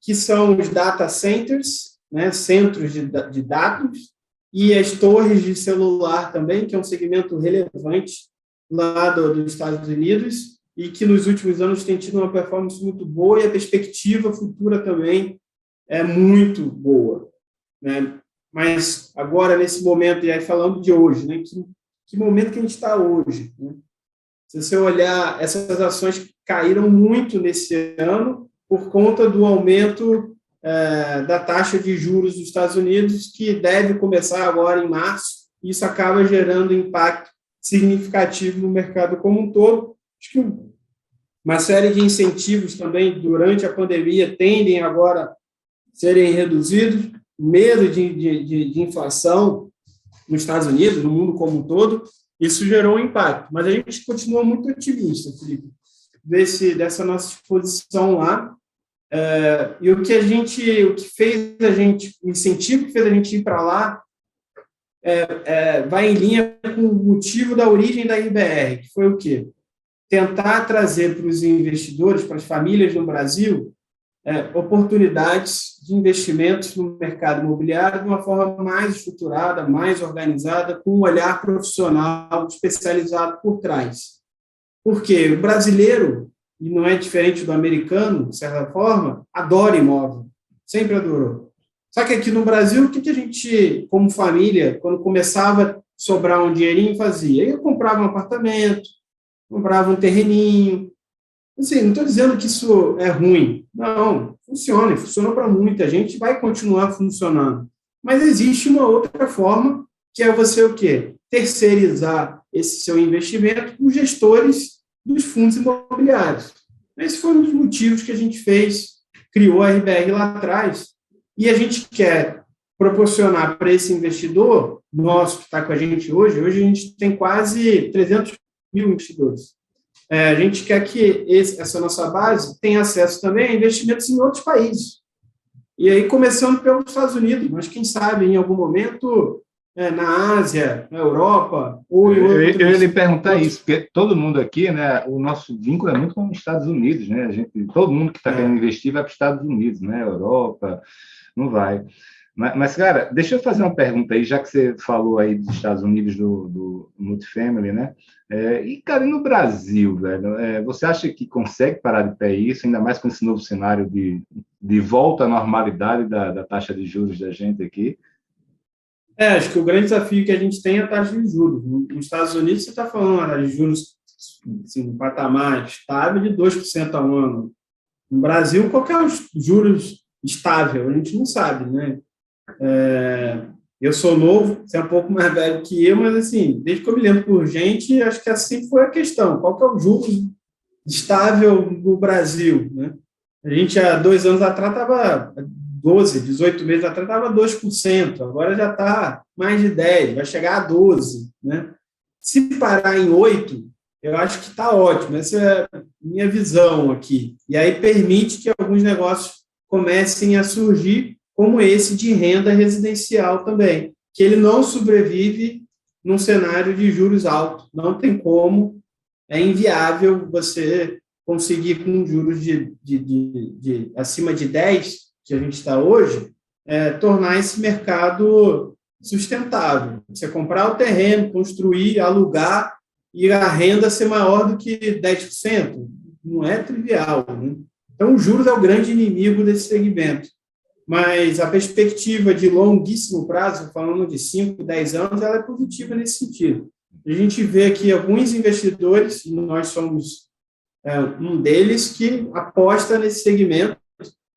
que são os data centers, né, centros de dados, e as torres de celular também, que é um segmento relevante lá dos Estados Unidos, e que nos últimos anos tem tido uma performance muito boa, e a perspectiva futura também é muito boa, né? Mas agora, nesse momento, e aí falando de hoje, né, que momento que a gente está hoje, né? Se você olhar, essas ações caíram muito nesse ano por conta do aumento da taxa de juros dos Estados Unidos, que deve começar agora em março, e isso acaba gerando impacto significativo no mercado como um todo. Acho que uma série de incentivos também durante a pandemia tendem agora a serem reduzidos, medo de inflação nos Estados Unidos, no mundo como um todo, isso gerou um impacto. Mas a gente continua muito otimista, Felipe, dessa nossa exposição lá. E o incentivo que fez a gente ir para lá vai em linha com o motivo da origem da RBR, que foi o quê? Tentar trazer para os investidores, para as famílias no Brasil, oportunidades de investimentos no mercado imobiliário de uma forma mais estruturada, mais organizada, com um olhar profissional especializado por trás. Porque o brasileiro, e não é diferente do americano, de certa forma, adora imóvel, sempre adorou. Só que aqui no Brasil, o que a gente, como família, quando começava a sobrar um dinheirinho, fazia? Eu comprava um apartamento, comprava um terreninho. Assim, não estou dizendo que isso é ruim. Não, funciona para muita gente, vai continuar funcionando. Mas existe uma outra forma, que é você o quê? Terceirizar esse seu investimento com gestores dos fundos imobiliários. Esse foi um dos motivos que a gente criou a RBR lá atrás, e a gente quer proporcionar para esse investidor nosso que está com a gente hoje a gente tem quase 300 mil investidores. A gente quer que essa nossa base tenha acesso também a investimentos em outros países. E aí, começando pelos Estados Unidos, mas quem sabe, em algum momento, na Ásia, na Europa, ou em outros... Eu ia lhe perguntar isso, porque todo mundo aqui, né, o nosso vínculo é muito com os Estados Unidos, né? Todo mundo que está querendo investir vai para os Estados Unidos, né? Europa, não vai. Mas, cara, deixa eu fazer uma pergunta aí, já que você falou aí dos Estados Unidos, do multifamily, né? Cara, e no Brasil, velho, você acha que consegue parar de pé isso, ainda mais com esse novo cenário de volta à normalidade da taxa de juros da gente aqui? Acho que o grande desafio que a gente tem é a taxa de juros. Nos Estados Unidos, você está falando de juros, assim, um patamar estável de 2% ao ano. No Brasil, qual que é os juros estável? A gente não sabe, né? Eu sou novo, você é um pouco mais velho que eu, mas, assim, desde que eu me lembro por gente, acho que assim foi a questão. Qual que é o juros estável no Brasil, né? A gente, há 2 anos atrás, estava 18 meses atrás, estava 2%, agora já está mais de 10%, vai chegar a 12%, né? Se parar em 8%, eu acho que está ótimo, essa é a minha visão aqui. E aí permite que alguns negócios comecem a surgir, como esse de renda residencial também, que ele não sobrevive num cenário de juros altos, não tem como, é inviável você conseguir com juros de acima de 10%, que a gente está hoje, tornar esse mercado sustentável. Você comprar o terreno, construir, alugar e a renda ser maior do que 10%, não é trivial, né? Então, os juros é o grande inimigo desse segmento. Mas a perspectiva de longuíssimo prazo, falando de 5, 10 anos, ela é positiva nesse sentido. A gente vê aqui alguns investidores, e nós somos um deles que aposta nesse segmento.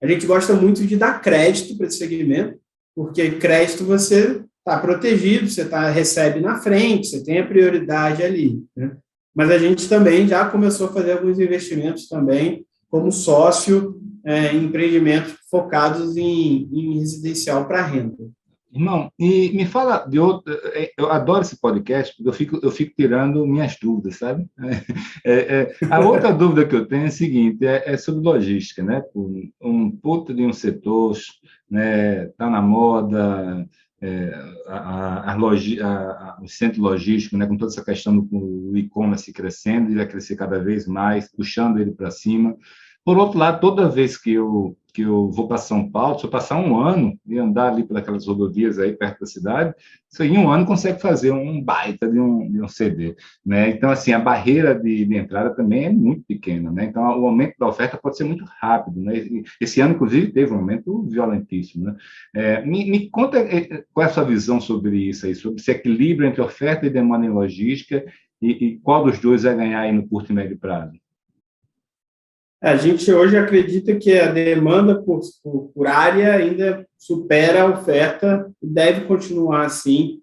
A gente gosta muito de dar crédito para esse segmento, porque crédito você está protegido, você recebe na frente, você tem a prioridade ali, né? Mas a gente também já começou a fazer alguns investimentos também como sócio em empreendimentos focados em residencial para renda. Irmão, e me fala de outro. Eu adoro esse podcast, porque eu fico tirando minhas dúvidas, sabe? A outra dúvida que eu tenho é a seguinte: é sobre logística, né? Um puta de um setor, né? Tá na moda, o centro logístico, né? Com toda essa questão do e-commerce crescendo, e vai crescer cada vez mais, puxando ele para cima. Por outro lado, toda vez que eu vou para São Paulo, se eu passar um ano e andar ali por aquelas rodovias aí perto da cidade, isso aí em um ano consegue fazer um baita de um CD, né? Então, assim, a barreira de entrada também é muito pequena, né? Então, o aumento da oferta pode ser muito rápido, né? Esse ano, inclusive, teve um aumento violentíssimo, né? Me conta qual é a sua visão sobre isso aí, sobre esse equilíbrio entre oferta e demanda em logística e qual dos dois vai ganhar aí no curto e médio prazo? A gente hoje acredita que a demanda por área ainda supera a oferta e deve continuar assim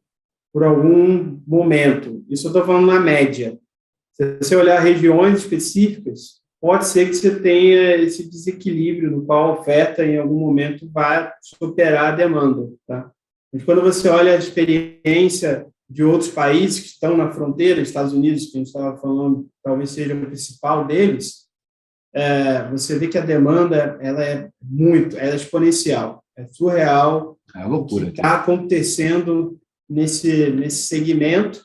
por algum momento. Isso eu estou falando na média. Se você olhar regiões específicas, pode ser que você tenha esse desequilíbrio no qual a oferta, em algum momento, vai superar a demanda. Tá? Mas quando você olha a experiência de outros países que estão na fronteira, Estados Unidos, que a gente estava falando, talvez seja o principal deles, você vê que a demanda ela é exponencial, é surreal. É loucura. O que está acontecendo nesse segmento,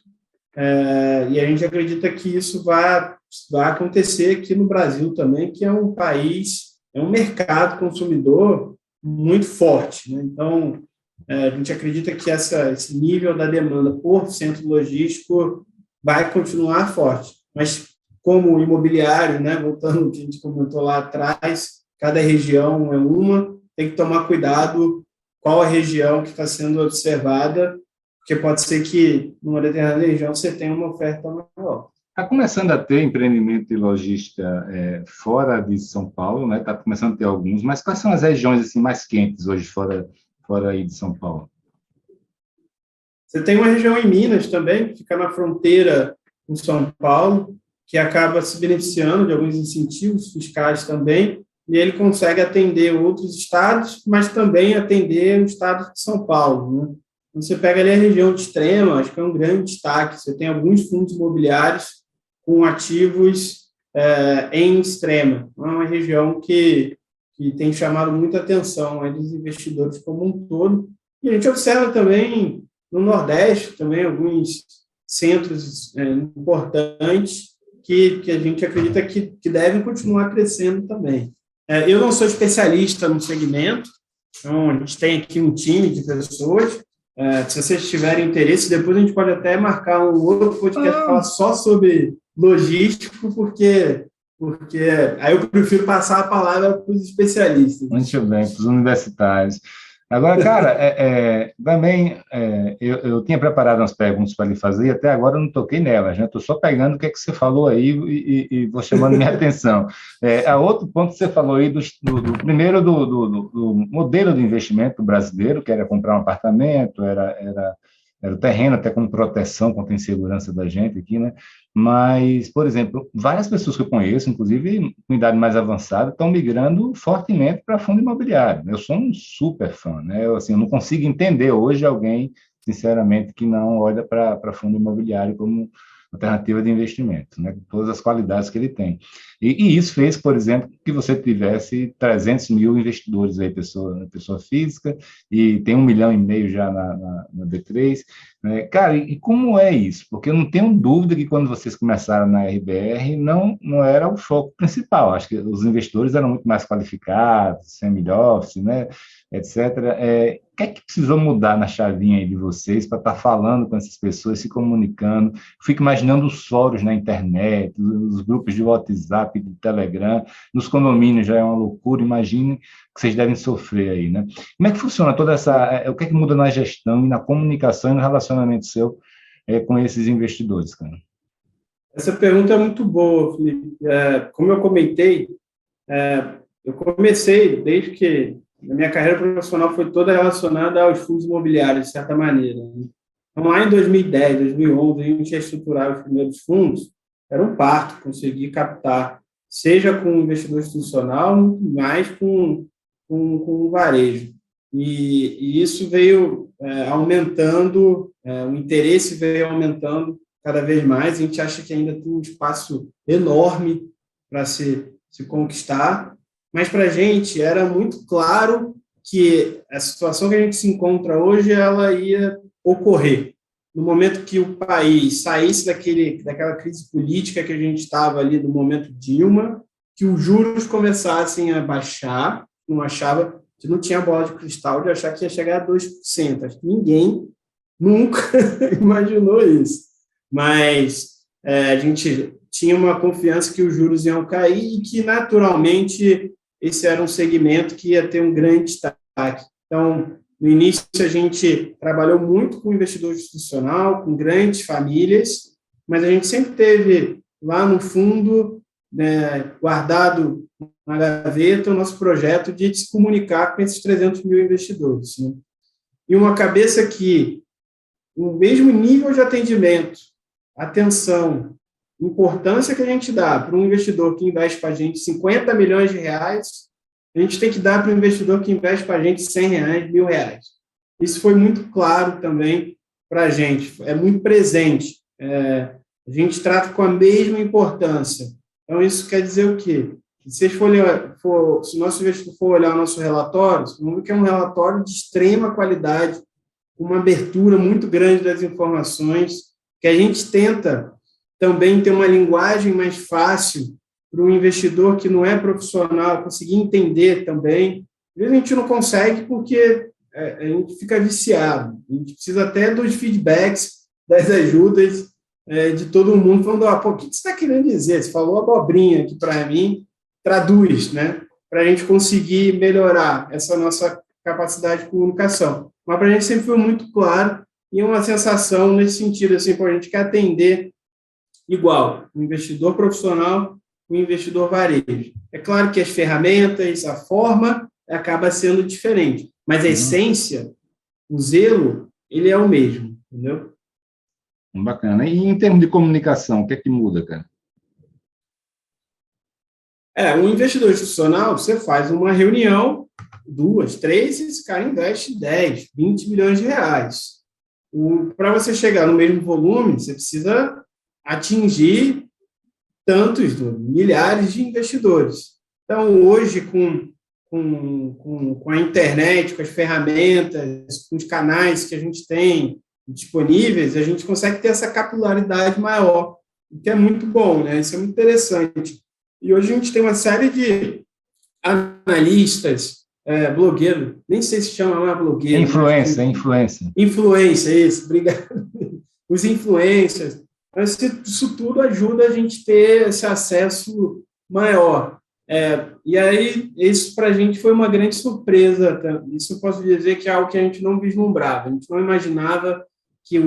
e a gente acredita que isso vai acontecer aqui no Brasil também, que é um país, é um mercado consumidor muito forte, né? Então, a gente acredita que esse nível da demanda por centro logístico vai continuar forte, mas como imobiliário, né, voltando ao que a gente comentou lá atrás, cada região é uma, tem que tomar cuidado qual a região que está sendo observada, porque pode ser que numa determinada região você tenha uma oferta maior. Está começando a ter empreendimento de logística fora de São Paulo, né? Está começando a ter alguns, mas quais são as regiões assim, mais quentes hoje fora aí de São Paulo? Você tem uma região em Minas também, que fica na fronteira com São Paulo, que acaba se beneficiando de alguns incentivos fiscais também, e ele consegue atender outros estados, mas também atender o estado de São Paulo, né? Você pega ali a região de Extrema, acho que é um grande destaque, você tem alguns fundos imobiliários com ativos em Extrema, é uma região que tem chamado muita atenção aí dos investidores como um todo, e a gente observa também no Nordeste, também alguns centros importantes, que a gente acredita que devem continuar crescendo também. Eu não sou especialista no segmento, então a gente tem aqui um time de pessoas. Se vocês tiverem interesse, depois a gente pode até marcar um outro podcast falar só sobre logístico, porque aí eu prefiro passar a palavra para os especialistas. Muito bem, para os universitários. Agora, cara, também eu tinha preparado umas perguntas para lhe fazer e até agora eu não toquei nelas, né? Estou só pegando o que é que você falou aí e vou chamando minha atenção. A outro ponto que você falou aí, primeiro do modelo de investimento brasileiro, que era comprar um apartamento, era o terreno até com proteção contra a insegurança da gente aqui, né? Mas, por exemplo, várias pessoas que eu conheço, inclusive com idade mais avançada, estão migrando fortemente para fundo imobiliário. Eu sou um super fã, né? Eu não consigo entender hoje alguém, sinceramente, que não olha para fundo imobiliário como alternativa de investimento, né? Com todas as qualidades que ele tem. E isso fez, por exemplo, que você tivesse 300 mil investidores aí, pessoa física, e tem 1,5 milhão já na B3. Né? Cara, e como é isso? Porque eu não tenho dúvida que quando vocês começaram na RBR, não era o foco principal. Acho que os investidores eram muito mais qualificados, family office, né? Etc. O que é que precisou mudar na chavinha aí de vocês para estar falando com essas pessoas, se comunicando? Fico imaginando os fóruns na internet, os grupos de WhatsApp, de Telegram, nos condomínios já é uma loucura, imagine que vocês devem sofrer aí, né? Como é que funciona toda o que é que muda na gestão e na comunicação e no relacionamento seu com esses investidores, cara? Essa pergunta é muito boa, Felipe. Como eu comentei, eu comecei desde que a minha carreira profissional foi toda relacionada aos fundos imobiliários, de certa maneira, né? Então, lá em 2010, 2011, a gente ia estruturar os primeiros fundos, era um parto conseguir captar, seja com investidor institucional, muito mais com o varejo. E isso veio aumentando, o interesse veio aumentando cada vez mais. A gente acha que ainda tem um espaço enorme para se conquistar, mas para a gente era muito claro que a situação que a gente se encontra hoje ela ia ocorrer. No momento que o país saísse daquela crise política que a gente estava ali no momento Dilma, que os juros começassem a baixar, não achava que não tinha bola de cristal de achar que ia chegar a 2%. Acho que ninguém nunca imaginou isso. Mas a gente tinha uma confiança que os juros iam cair e que, naturalmente, esse era um segmento que ia ter um grande destaque. Então, no início, a gente trabalhou muito com investidor institucional, com grandes famílias, mas a gente sempre teve lá no fundo, né, guardado na gaveta, o nosso projeto de se comunicar com esses 300 mil investidores, né? E uma cabeça que, no mesmo nível de atendimento, atenção, importância que a gente dá para um investidor que investe com a gente 50 milhões de reais, a gente tem que dar para o investidor que investe com a gente 100 reais, R$ 1.000. Isso foi muito claro também para a gente, é muito presente. A gente trata com a mesma importância. Então, isso quer dizer o quê? Se o nosso investidor for olhar o nosso relatório, vamos ver que é um relatório de extrema qualidade, com uma abertura muito grande das informações, que a gente tenta também ter uma linguagem mais fácil para o investidor que não é profissional conseguir entender também. Às vezes a gente não consegue porque a gente fica viciado. A gente precisa até dos feedbacks, das ajudas de todo mundo, falando, o que você está querendo dizer? Você falou abobrinha aqui para mim, traduz, né? Para a gente conseguir melhorar essa nossa capacidade de comunicação. Mas para a gente sempre foi muito claro e uma sensação nesse sentido, assim, para a gente quer atender igual, o investidor profissional, o investidor varejo. É claro que as ferramentas, a forma acaba sendo diferente, mas a essência, o zelo, ele é o mesmo, entendeu? Bacana. E em termos de comunicação, o que é que muda, cara? Um investidor institucional, você faz uma reunião, 2, 3, e esse cara investe 10, 20 milhões de reais. Para você chegar no mesmo volume, você precisa atingir milhares de investidores. Então, hoje, com a internet, com as ferramentas, com os canais que a gente tem disponíveis, a gente consegue ter essa capilaridade maior, o que é muito bom, né? Isso é muito interessante. E hoje a gente tem uma série de analistas, blogueiros, nem sei se chama mais blogueiro. Influência, isso, obrigado. Os influencers. Mas isso tudo ajuda a gente ter esse acesso maior. E aí, isso para a gente foi uma grande surpresa. Isso eu posso dizer que é algo que a gente não vislumbrava. A gente não imaginava que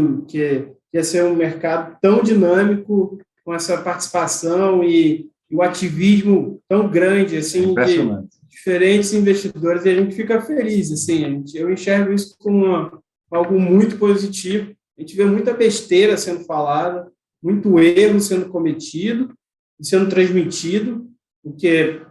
ia ser um mercado tão dinâmico, com essa participação e o ativismo tão grande, assim, de diferentes investidores, e a gente fica feliz, assim, eu enxergo isso como algo muito positivo. A gente vê muita besteira sendo falada, muito erro sendo cometido e sendo transmitido, o que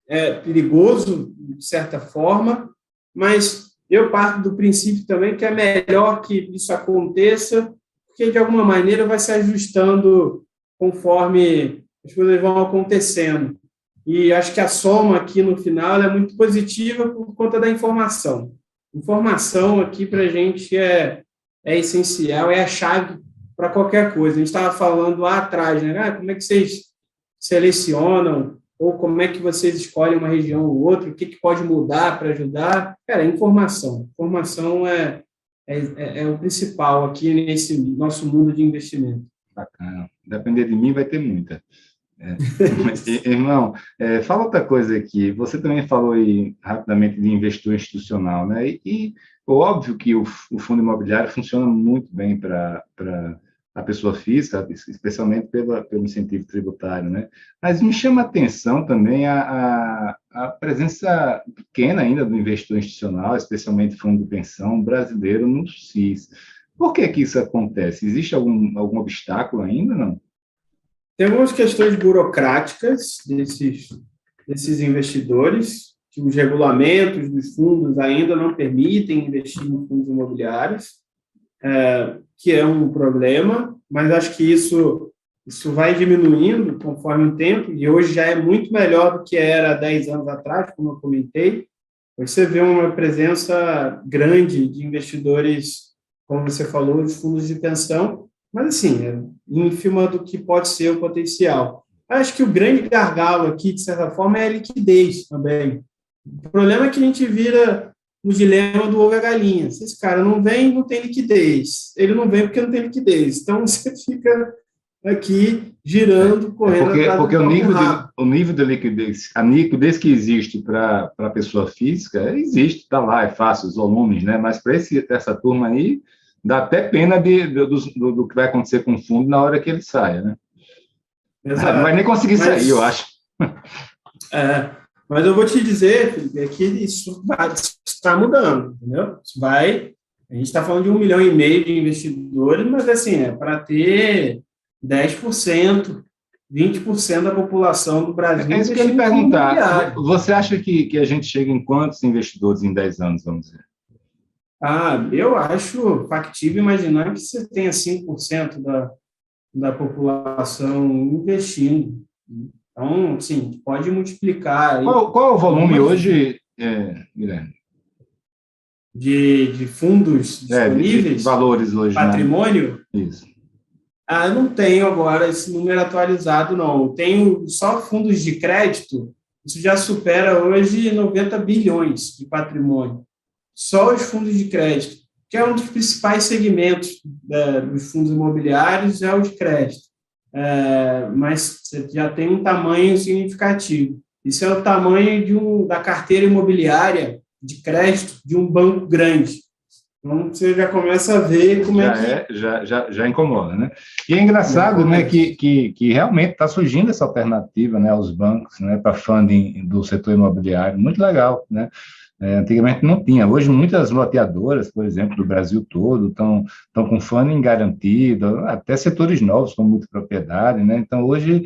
é perigoso, de certa forma, mas eu parto do princípio também que é melhor que isso aconteça, porque, de alguma maneira, vai se ajustando conforme as coisas vão acontecendo. E acho que a soma aqui, no final, é muito positiva por conta da informação. Informação aqui, para a gente, é essencial, é a chave para qualquer coisa. A gente estava falando lá atrás, né? Como é que vocês selecionam ou como é que vocês escolhem uma região ou outra, o que pode mudar para ajudar? Cara, informação. Informação é o principal aqui nesse nosso mundo de investimento. Bacana. Depender de mim, vai ter muita. Mas, irmão, fala outra coisa aqui. Você também falou aí rapidamente de investidor institucional, né? E óbvio que o fundo imobiliário funciona muito bem para a pessoa física, especialmente pelo incentivo tributário, né? Mas me chama a atenção também a presença pequena ainda do investidor institucional, especialmente fundo de pensão brasileiro no SIS. Por que que isso acontece? Existe algum obstáculo ainda, não? Tem algumas questões burocráticas desses investidores, que os regulamentos dos fundos ainda não permitem investir em fundos imobiliários, que é um problema, mas acho que isso vai diminuindo conforme o tempo, e hoje já é muito melhor do que era 10 anos atrás, como eu comentei. Você vê uma presença grande de investidores, como você falou, de fundos de pensão, mas, assim, é ínfima do que pode ser o potencial. Acho que o grande gargalo aqui, de certa forma, é a liquidez também. O problema é que a gente vira o dilema do ovo e a galinha. Se esse cara não vem, não tem liquidez. Ele não vem porque não tem liquidez. Então, você fica aqui girando, correndo atrás porque do próprio rabo. o nível de liquidez, a liquidez que existe para a pessoa física, existe, está lá, é fácil, os volumes, né? Mas para essa turma aí, dá até pena do que vai acontecer com o fundo na hora que ele saia, né? Exato. Não vai nem conseguir sair, eu acho. Mas eu vou te dizer, Felipe, é que isso está mudando, entendeu? A gente está falando de 1,5 milhão de investidores, mas, assim, é para ter 10%, 20% da população do Brasil. É isso que eu ia perguntar. Você acha que a gente chega em quantos investidores em 10 anos, vamos dizer? Eu acho factível imaginar que você tenha 5% da população investindo. Então, sim, pode multiplicar. Aí, qual é o volume hoje, Guilherme? De fundos disponíveis? De valores hoje. Patrimônio? Né? Isso. Eu não tenho agora esse número atualizado, não. Eu tenho só fundos de crédito, isso já supera hoje 90 bilhões de patrimônio. Só os fundos de crédito, que é um dos principais segmentos dos fundos imobiliários, é o de crédito. Mas você já tem um tamanho significativo. Isso é o tamanho da carteira imobiliária de crédito de um banco grande. Então, você já começa a ver como já incomoda, né? E é engraçado, né, que realmente está surgindo essa alternativa, né, aos bancos, né, para funding do setor imobiliário. Muito legal, né? Antigamente não tinha. Hoje, muitas loteadoras, por exemplo, do Brasil todo, estão com funding garantido, até setores novos, como multipropriedade, né? Então, hoje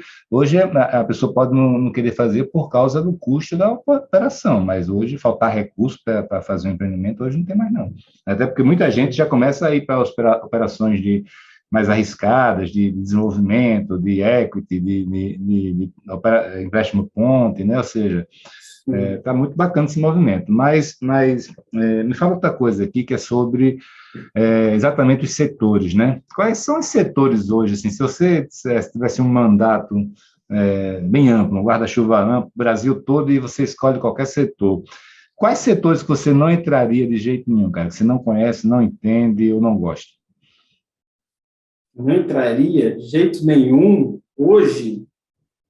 a pessoa pode não querer fazer por causa do custo da operação, mas hoje, faltar recursos para fazer um empreendimento, hoje não tem mais, não. Até porque muita gente já começa a ir para operações mais arriscadas, de desenvolvimento, de equity, de empréstimo ponte, né? Ou seja, está muito bacana esse movimento, mas me fala outra coisa aqui, que é sobre exatamente os setores, né? Quais são os setores hoje, assim, se você tivesse um mandato bem amplo, um guarda-chuva amplo, Brasil todo, e você escolhe qualquer setor, quais setores que você não entraria de jeito nenhum, cara, que você não conhece, não entende ou não gosta? Não entraria de jeito nenhum hoje.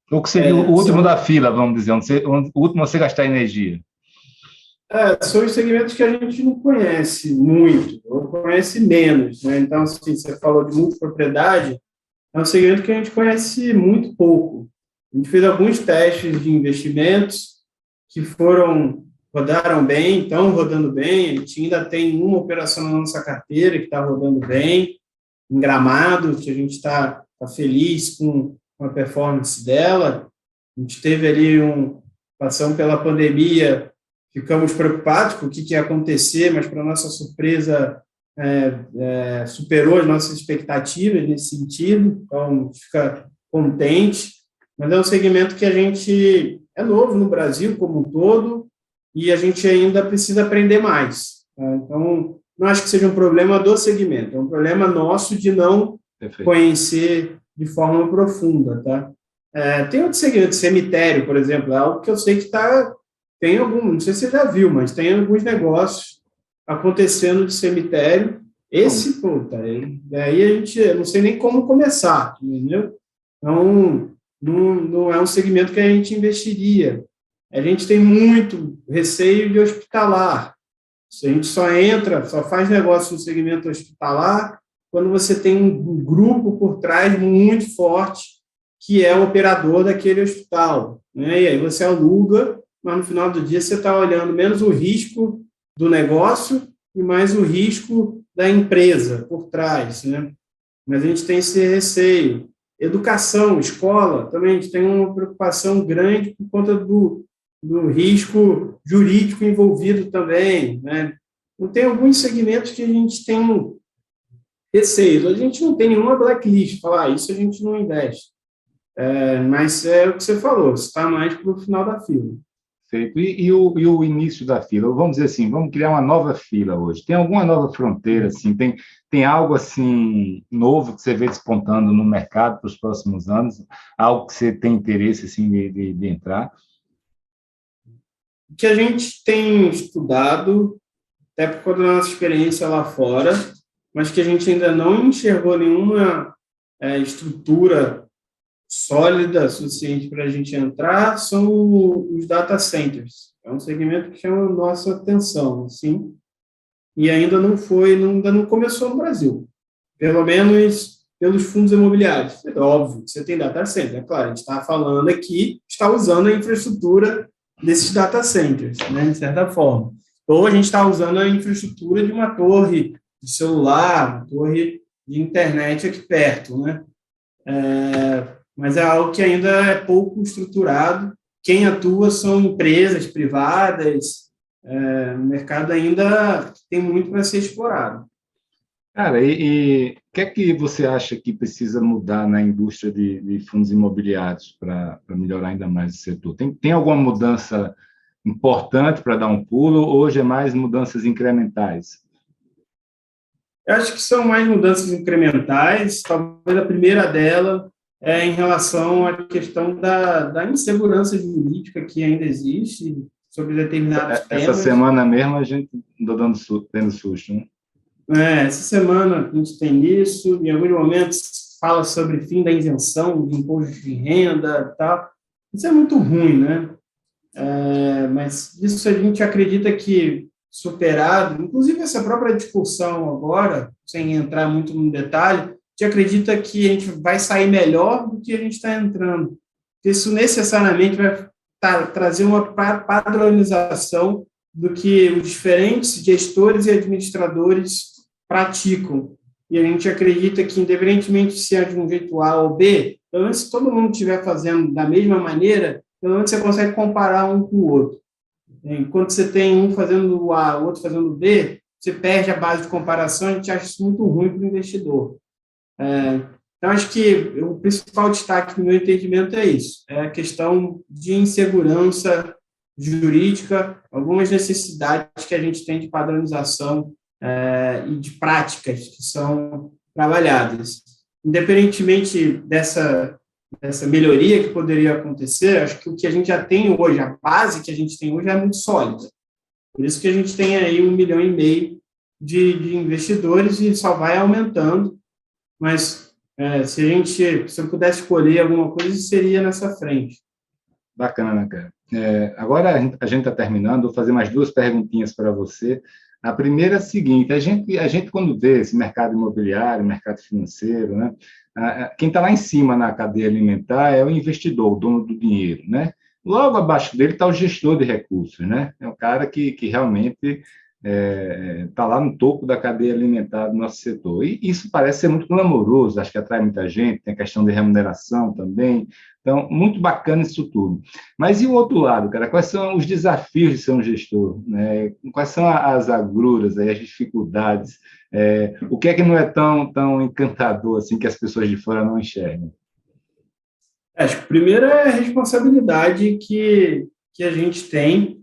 Ou que seria o último da fila, vamos dizer, o último a você gastar energia. São os segmentos que a gente não conhece muito, ou conhece menos, né? Então, assim, você falou de multipropriedade, é um segmento que a gente conhece muito pouco. A gente fez alguns testes de investimentos que rodaram bem, estão rodando bem, a gente ainda tem uma operação na nossa carteira que está rodando bem, em Gramado, que a gente está feliz com a performance dela. A gente teve ali passando pela pandemia, ficamos preocupados com o que ia acontecer, mas, para nossa surpresa, superou as nossas expectativas nesse sentido, então a gente fica contente, mas é um segmento que a gente é novo no Brasil como um todo e a gente ainda precisa aprender mais. Tá? Então, não acho que seja um problema do segmento, é um problema nosso de não conhecer de forma profunda. Tá? Tem outro segmento, cemitério, por exemplo, é algo que eu sei que tem não sei se você já viu, mas tem alguns negócios acontecendo de cemitério. Esse, daí a gente, eu não sei nem como começar, entendeu? Então, não é um segmento que a gente investiria. A gente tem muito receio de hospitalar. A gente só faz negócio no segmento hospitalar quando você tem um grupo por trás muito forte, que é o operador daquele hospital, né? E aí você aluga, mas no final do dia você está olhando menos o risco do negócio e mais o risco da empresa por trás, né? Mas a gente tem esse receio. Educação, escola, também a gente tem uma preocupação grande por conta do risco jurídico envolvido também, né? Então, tem alguns segmentos que a gente tem receio. A gente não tem nenhuma blacklist, falar isso a gente não investe. Mas é o que você falou, está mais para o final da fila. Perfeito. E o início da fila? Vamos dizer assim, vamos criar uma nova fila hoje. Tem alguma nova fronteira? Assim, tem algo assim novo que você vê despontando no mercado para os próximos anos? Algo que você tem interesse assim, de entrar? O que a gente tem estudado, até por conta da nossa experiência lá fora, mas que a gente ainda não enxergou nenhuma estrutura sólida suficiente para a gente entrar, são os data centers. É um segmento que chama a nossa atenção, assim, e ainda não começou no Brasil, pelo menos pelos fundos imobiliários. É óbvio que você tem data center, é claro, a gente está falando aqui, está usando a infraestrutura desses data centers, né, de certa forma. Ou a gente está usando a infraestrutura de uma torre de celular, uma torre de internet aqui perto, né? Mas é algo que ainda é pouco estruturado. Quem atua são empresas privadas, o mercado ainda tem muito para ser explorado. Cara, e o que é que você acha que precisa mudar na indústria de fundos imobiliários para melhorar ainda mais o setor? Tem alguma mudança importante para dar um pulo? Hoje é mais mudanças incrementais? Eu acho que são mais mudanças incrementais. Talvez a primeira dela é em relação à questão da insegurança jurídica que ainda existe sobre determinados temas. Essa semana mesmo a gente andou tendo susto, né? Essa semana a gente tem isso, em alguns momentos fala sobre fim da isenção de imposto de renda e tal. Isso é muito ruim, né? Mas isso a gente acredita que superado, inclusive essa própria discussão agora, sem entrar muito no detalhe, a gente acredita que a gente vai sair melhor do que a gente está entrando. Isso necessariamente vai trazer uma padronização do que os diferentes gestores e administradores praticam. E a gente acredita que, independentemente se é de um jeito A ou B, pelo menos se todo mundo estiver fazendo da mesma maneira, pelo menos você consegue comparar um com o outro. Enquanto você tem um fazendo o A, o outro fazendo o B, você perde a base de comparação, a gente acha isso muito ruim para o investidor. Então, acho que o principal destaque, no meu entendimento, é isso. É a questão de insegurança jurídica, algumas necessidades que a gente tem de padronização e de práticas que são trabalhadas. Independentemente dessa melhoria que poderia acontecer, acho que o que a gente já tem hoje, a base que a gente tem hoje é muito sólida. Por isso que a gente tem aí 1,5 milhão de investidores e só vai aumentando, mas se eu pudesse escolher alguma coisa, seria nessa frente. Bacana, cara. Agora a gente está terminando, vou fazer mais 2 perguntinhas para você. A primeira é a seguinte: a gente quando vê esse mercado imobiliário, mercado financeiro, né, quem está lá em cima na cadeia alimentar é o investidor, o dono do dinheiro, né? Logo abaixo dele está o gestor de recursos, né? É um cara que realmente está lá no topo da cadeia alimentar do nosso setor. E isso parece ser muito glamouroso, acho que atrai muita gente, tem a questão de remuneração também. Então, muito bacana isso tudo. Mas e o outro lado, cara? Quais são os desafios de ser um gestor, né? Quais são as agruras, aí, as dificuldades? O que é que não é tão encantador assim que as pessoas de fora não enxergam? Acho que primeiro é a responsabilidade que a gente tem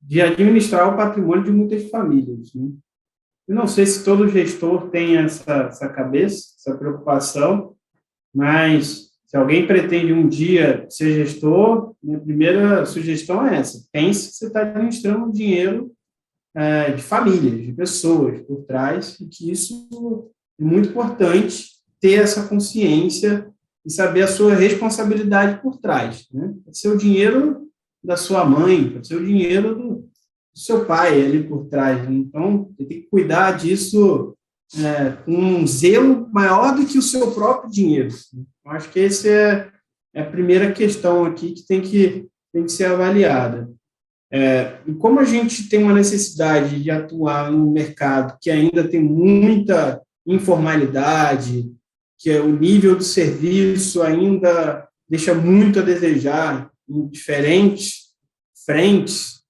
de administrar o patrimônio de muitas famílias, né? Eu não sei se todo gestor tem essa cabeça, essa preocupação, mas se alguém pretende um dia ser gestor, minha primeira sugestão é essa: pense que você está administrando um dinheiro de famílias, de pessoas por trás, e que isso é muito importante ter essa consciência e saber a sua responsabilidade por trás, né? Pode ser o dinheiro da sua mãe, pode ser o dinheiro do seu pai ali por trás, né? Então, você tem que cuidar disso com um zelo maior do que o seu próprio dinheiro. Eu acho que essa é a primeira questão aqui que tem que ser avaliada. E como a gente tem uma necessidade de atuar no mercado que ainda tem muita informalidade, que o nível do serviço ainda deixa muito a desejar em diferentes frentes,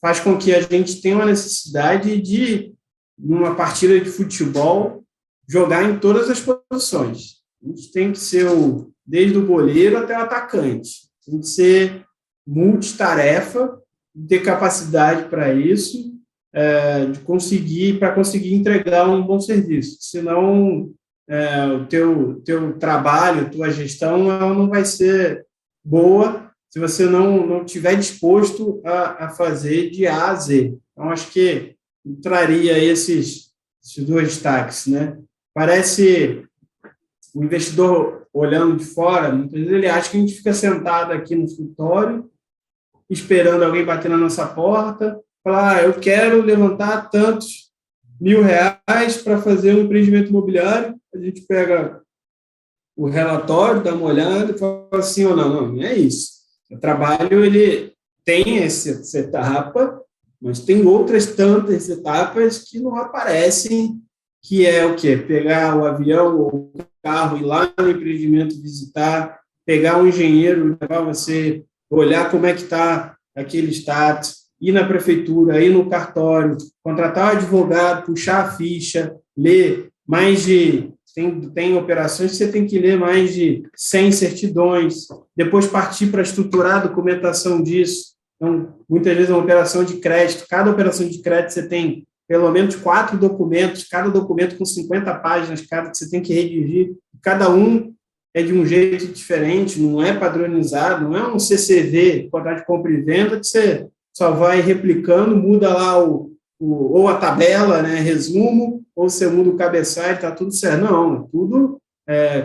faz com que a gente tenha uma necessidade de, numa partida de futebol, jogar em todas as posições. A gente tem que ser desde o goleiro até o atacante. Tem que ser multitarefa, ter capacidade para isso, para conseguir entregar um bom serviço. Senão, o teu trabalho, tua gestão, ela não vai ser boa se você não estiver disposto a fazer de A a Z. Então, acho que traria esses dois destaques, né? Parece o investidor olhando de fora, muitas vezes ele acha que a gente fica sentado aqui no escritório, esperando alguém bater na nossa porta, falar, eu quero levantar tantos R$1.000 para fazer um empreendimento imobiliário. A gente pega o relatório, dá uma olhada e fala assim ou não, não é isso. O trabalho, ele tem essa etapa, mas tem outras tantas etapas que não aparecem, que é o quê? Pegar o avião ou o carro, ir lá no empreendimento visitar, pegar um engenheiro, levar você, olhar como é que está aquele status, ir na prefeitura, ir no cartório, contratar um advogado, puxar a ficha, ler mais de... Tem operações que você tem que ler mais de 100 certidões, depois partir para estruturar a documentação disso. Então, muitas vezes, é uma operação de crédito. Cada operação de crédito você tem pelo menos 4 documentos, cada documento com 50 páginas, cada que você tem que redigir. Cada um é de um jeito diferente, não é padronizado, não é um CCV, contrato de compra e venda, que você só vai replicando, muda lá ou a tabela, né, resumo, ou você muda o cabeçalho, está tudo certo. Não,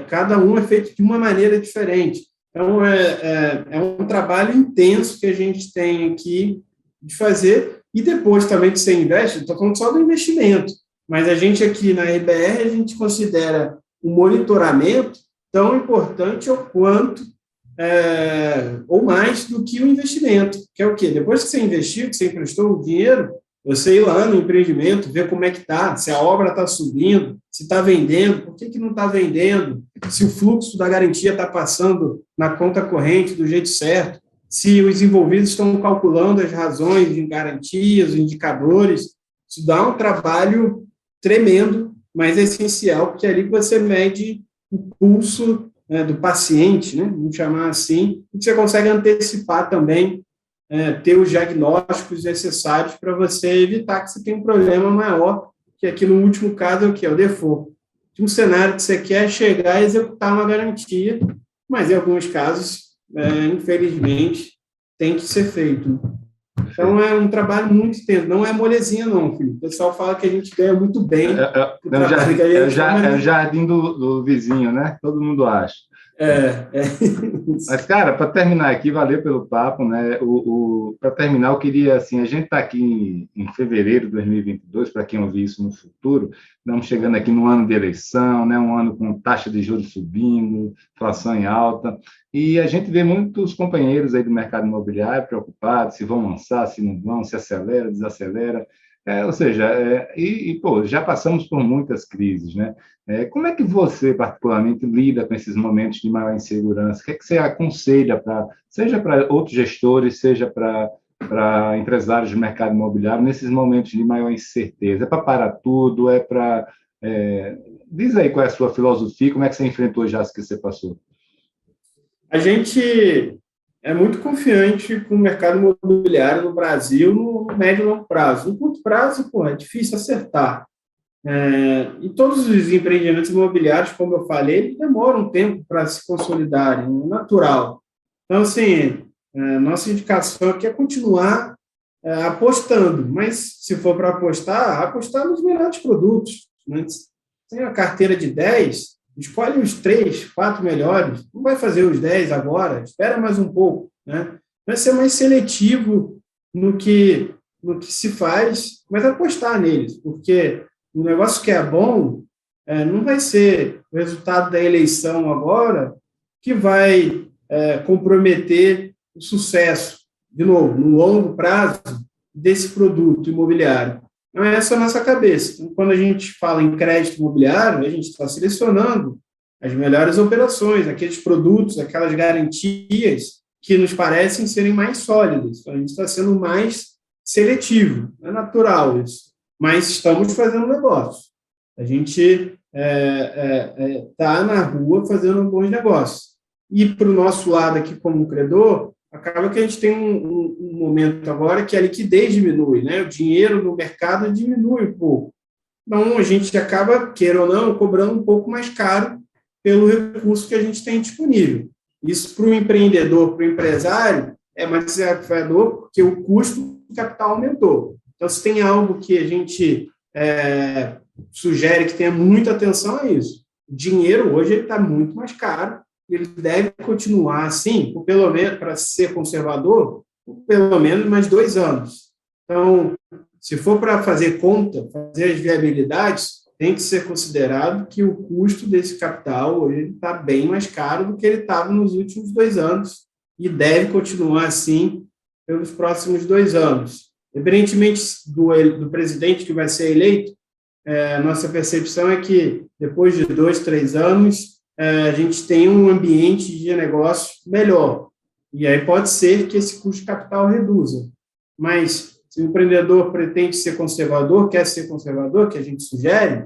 cada um é feito de uma maneira diferente. Então, é um trabalho intenso que a gente tem aqui de fazer, e depois também que você investe, estou falando só do investimento, mas a gente aqui na RBR, a gente considera o monitoramento tão importante ou quanto, ou mais do que o investimento, que é o quê? Depois que você investiu, que você emprestou o dinheiro, você ir lá no empreendimento, ver como é que está, se a obra está subindo, se está vendendo, por que não está vendendo, se o fluxo da garantia está passando na conta corrente do jeito certo, se os envolvidos estão calculando as razões de garantias, os indicadores. Isso dá um trabalho tremendo, mas é essencial, porque é ali que você mede o pulso, né, do paciente, né, vamos chamar assim, e você consegue antecipar também, ter os diagnósticos necessários para você evitar que você tenha um problema maior, que aqui no último caso é o quê? É o default. Um cenário que você quer chegar e executar uma garantia, mas em alguns casos, infelizmente, tem que ser feito. Então, é um trabalho muito intenso. Não é molezinha, não, filho. O pessoal fala que a gente ganha muito bem. É o jardim do vizinho, né? Todo mundo acha. Mas, cara, para terminar aqui, valeu pelo papo, né? Para terminar, eu queria, assim, a gente está aqui em fevereiro de 2022, para quem ouvir isso no futuro, estamos chegando aqui no ano de eleição, né? Um ano com taxa de juros subindo, inflação em alta, e a gente vê muitos companheiros aí do mercado imobiliário preocupados se vão lançar, se não vão, se acelera, desacelera. Ou seja, pô, já passamos por muitas crises, né? Como é que você, particularmente, lida com esses momentos de maior insegurança? O que é que você aconselha, seja para outros gestores, seja para empresários do mercado imobiliário, nesses momentos de maior incerteza? É para parar tudo? Diz aí qual é a sua filosofia, como é que você enfrentou já as que você passou? A gente é muito confiante com o mercado imobiliário no Brasil no médio e longo prazo. No curto prazo, é difícil acertar. E todos os empreendimentos imobiliários, como eu falei, eles demoram um tempo para se consolidarem, é natural. Então, assim, nossa indicação aqui é continuar apostando, mas se for para apostar nos melhores produtos. Né? Tem a carteira de 10, escolhe os 3, 4 melhores, não vai fazer os 10 agora, espera mais um pouco. Né? Vai ser mais seletivo no que se faz, mas apostar neles, porque o negócio que é bom não vai ser o resultado da eleição agora que vai comprometer o sucesso, de novo, no longo prazo, desse produto imobiliário. Não é essa a nossa cabeça. Então, quando a gente fala em crédito imobiliário, a gente está selecionando as melhores operações, aqueles produtos, aquelas garantias que nos parecem serem mais sólidas. Então, a gente está sendo mais seletivo, é natural isso, mas estamos fazendo negócio. A gente está na rua fazendo bons negócios. E, para o nosso lado aqui, como credor, acaba que a gente tem um momento agora que a liquidez diminui, né? O dinheiro no mercado diminui um pouco. Então, a gente acaba, queira ou não, cobrando um pouco mais caro pelo recurso que a gente tem disponível. Isso, para o empreendedor, para o empresário, é mais desafiador porque o custo do capital aumentou. Então, se tem algo que a gente sugere que tenha muita atenção, é isso. O dinheiro, hoje, está muito mais caro. Ele deve continuar assim, por pelo menos, para ser conservador, por pelo menos mais 2 anos. Então, se for para fazer conta, fazer as viabilidades, tem que ser considerado que o custo desse capital hoje está bem mais caro do que ele estava nos últimos 2 anos e deve continuar assim pelos próximos 2 anos. Independentemente do presidente que vai ser eleito, nossa percepção é que depois de 2, 3 anos, a gente tem um ambiente de negócio melhor. E aí pode ser que esse custo de capital reduza. Mas se o empreendedor pretende ser conservador, quer ser conservador, que a gente sugere,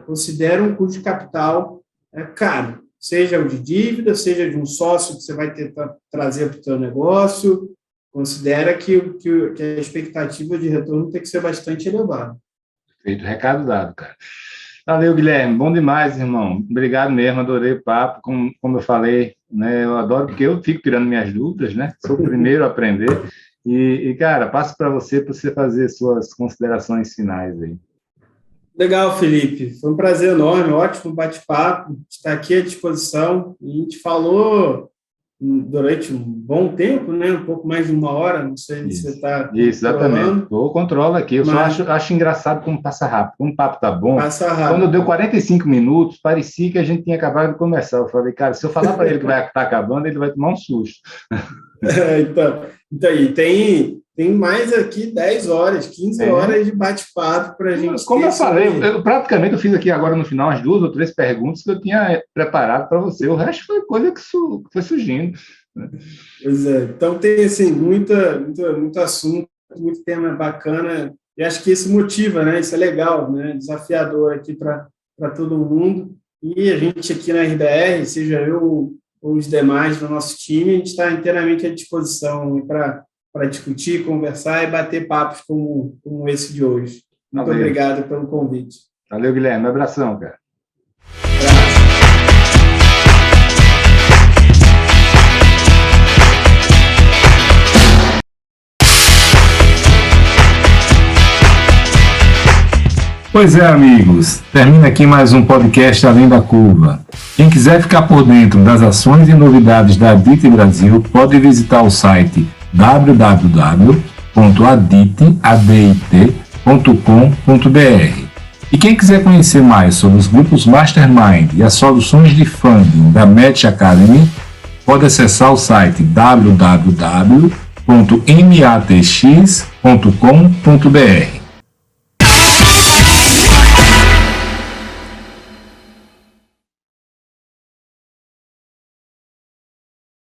considera um custo de capital caro. Seja o de dívida, seja de um sócio que você vai tentar trazer para o seu negócio. Considera que a expectativa de retorno tem que ser bastante elevada. Feito, recado dado, cara. Valeu, Guilherme. Bom demais, irmão. Obrigado mesmo, adorei o papo. Como eu falei, né, eu adoro porque eu fico tirando minhas dúvidas, né? Sou o primeiro a aprender. E cara, passo para você fazer suas considerações finais aí. Legal, Felipe. Foi um prazer enorme, ótimo bate-papo. Está aqui à disposição. A gente falou durante um bom tempo, né? Um pouco mais de 1 hora, não sei se você está controlando. Exatamente, eu controlo aqui, eu só acho engraçado como passa rápido, como o papo tá bom. Passa rápido. Quando deu 45 minutos, parecia que a gente tinha acabado de começar. Eu falei, cara, se eu falar para ele que vai estar acabando, ele vai tomar um susto. Então, e tem mais aqui 10 horas, 15 horas de bate-papo para a gente. Como eu falei, praticamente eu fiz aqui agora no final as 2 ou 3 perguntas que eu tinha preparado para você. O resto foi coisa que foi surgindo. Pois é. Então tem assim, muito assunto, muito tema bacana. E acho que isso motiva, né? Isso é legal, né? Desafiador aqui para todo mundo. E a gente aqui na RBR, seja eu ou os demais do nosso time, a gente está inteiramente à disposição para discutir, conversar e bater papos como esse de hoje. Muito obrigado pelo convite. Valeu, Guilherme. Um abração, cara. Pois é, amigos, termina aqui mais um podcast Além da Curva. Quem quiser ficar por dentro das ações e novidades da Adit Brasil, pode visitar o site www.adit.com.br. E quem quiser conhecer mais sobre os grupos Mastermind e as soluções de funding da Match Academy, pode acessar o site www.matx.com.br.